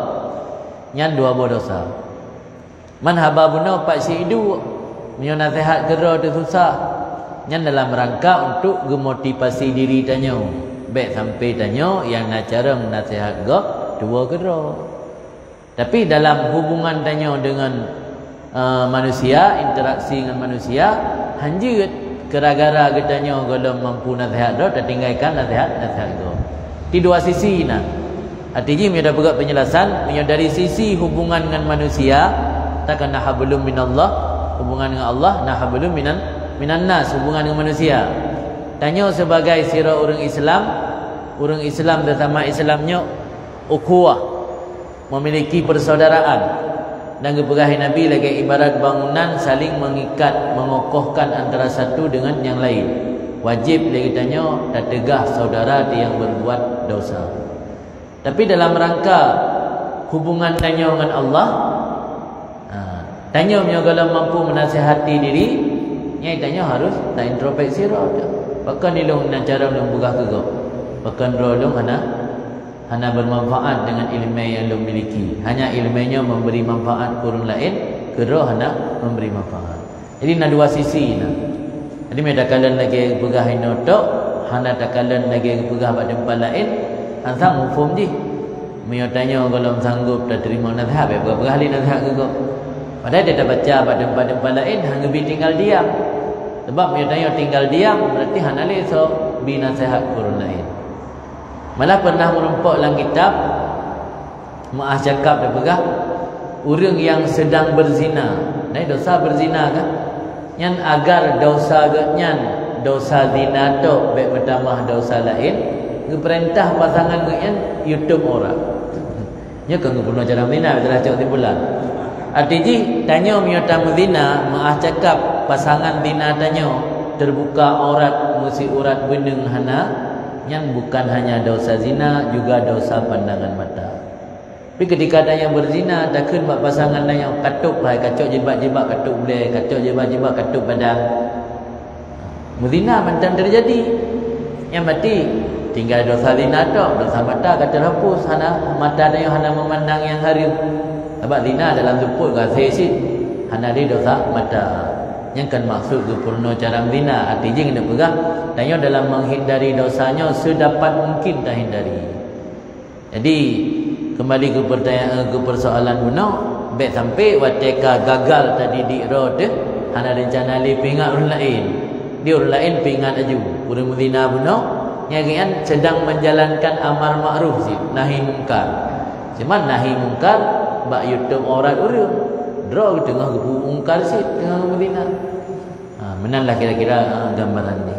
nyan dua berdosa. Man hababuna pak sidu mio nasihat gero tu susah, nyan dalam rangka untuk gemotivasi diri tanya, baik sampai tanya yang nak cara nasihat gop dua gero. Tapi dalam hubungan tanya dengan manusia, interaksi dengan manusia, hanjut gara-gara katanya golem mampu nasihat dah tinggalkan nasihat tu. Di dua sisi nah. Artinya dia dah buat penjelasan, dari sisi hubungan dengan manusia, takkan nahablum minallah, hubungan dengan Allah, nahablum minan nas, hubungan dengan manusia. Tanya sebagai sira orang Islam bersama Islamnya ukhuwah, memiliki persaudaraan. Dan kepegahan Nabi lagi ibarat bangunan saling mengikat, mengokohkan antara satu dengan yang lain. Wajib lagi tanya tak tegah saudara dia yang berbuat dosa. Tapi dalam rangka hubungan tanya dengan Allah, tanya kalau mampu menasihati diri, yang tanya harus tak introspeksi roh. Bahkan ilmu dengan cara membuka kegok. Bahkan roh hana bermanfaat dengan ilmu yang dia miliki. Hanya ilmunya memberi manfaat ke orang lain, kero hana memberi manfaat. Jadi nak dua sisi nah. Jadi mereka kalian lagi pegah inotok, hana tak kalian lagi pegah pada tempat lain, ansang mufum je. Mio tanya kalau sanggup tak terima nasihat, pegah ahli nasihat ke kau. Padahal dia dah baca pada tempat-tempat lain, hanya bi tinggal diam. Sebab mio tanya tinggal diam berarti hana le so bi nasihat ke orang lain. Malah pernah merempak dalam kitab Mu'ah cakap dia pegah orang yang sedang berzina. Nah, dosa berzina kan? Yang agar dosa genyan, dosa zina tu baik bertambah dosa lain, perintah pasangan genyan YouTube orang. Nya kan guna cara zina telah cakap timbulan. Artinya tanya miota zina, Mu'ah cakap pasangan zina tanya terbuka aurat musi urat beneng hana. Yang bukan hanya dosa zina, juga dosa pandangan mata. Tapi ketika ada yang berzina, takkan buat pasangan yang katuk lah, kacuk jilbab-jilbab katuk boleh, kacuk jilbab-jilbab katuk badan. Berzina mantan terjadi. Yang mati tinggal dosa zina tu, dosa mata kata hapus, hana mata ada yang hana memandang yang harim. Sebab zina dalam tuput kasih isi, hana dia dosa mata. Yang kan maksud ke purno cara zina, artinya kena pegang tanya dalam menghindari dosanya sedapat mungkin tak hindari. Jadi kembali ke pertanyaan, ke persoalan guna, baik sampai wateka gagal tadi di road, hana rencana li pingat orang lain. Dia orang lain pingat aja. Orang zina guna, yang sedang menjalankan amar ma'ruf sih, nahi mungkar. Cuma nahi mungkar bak YouTube orang urang. Draw tengah mungkar sit tengah Madinah. Menanlah kira-kira gambaran ni.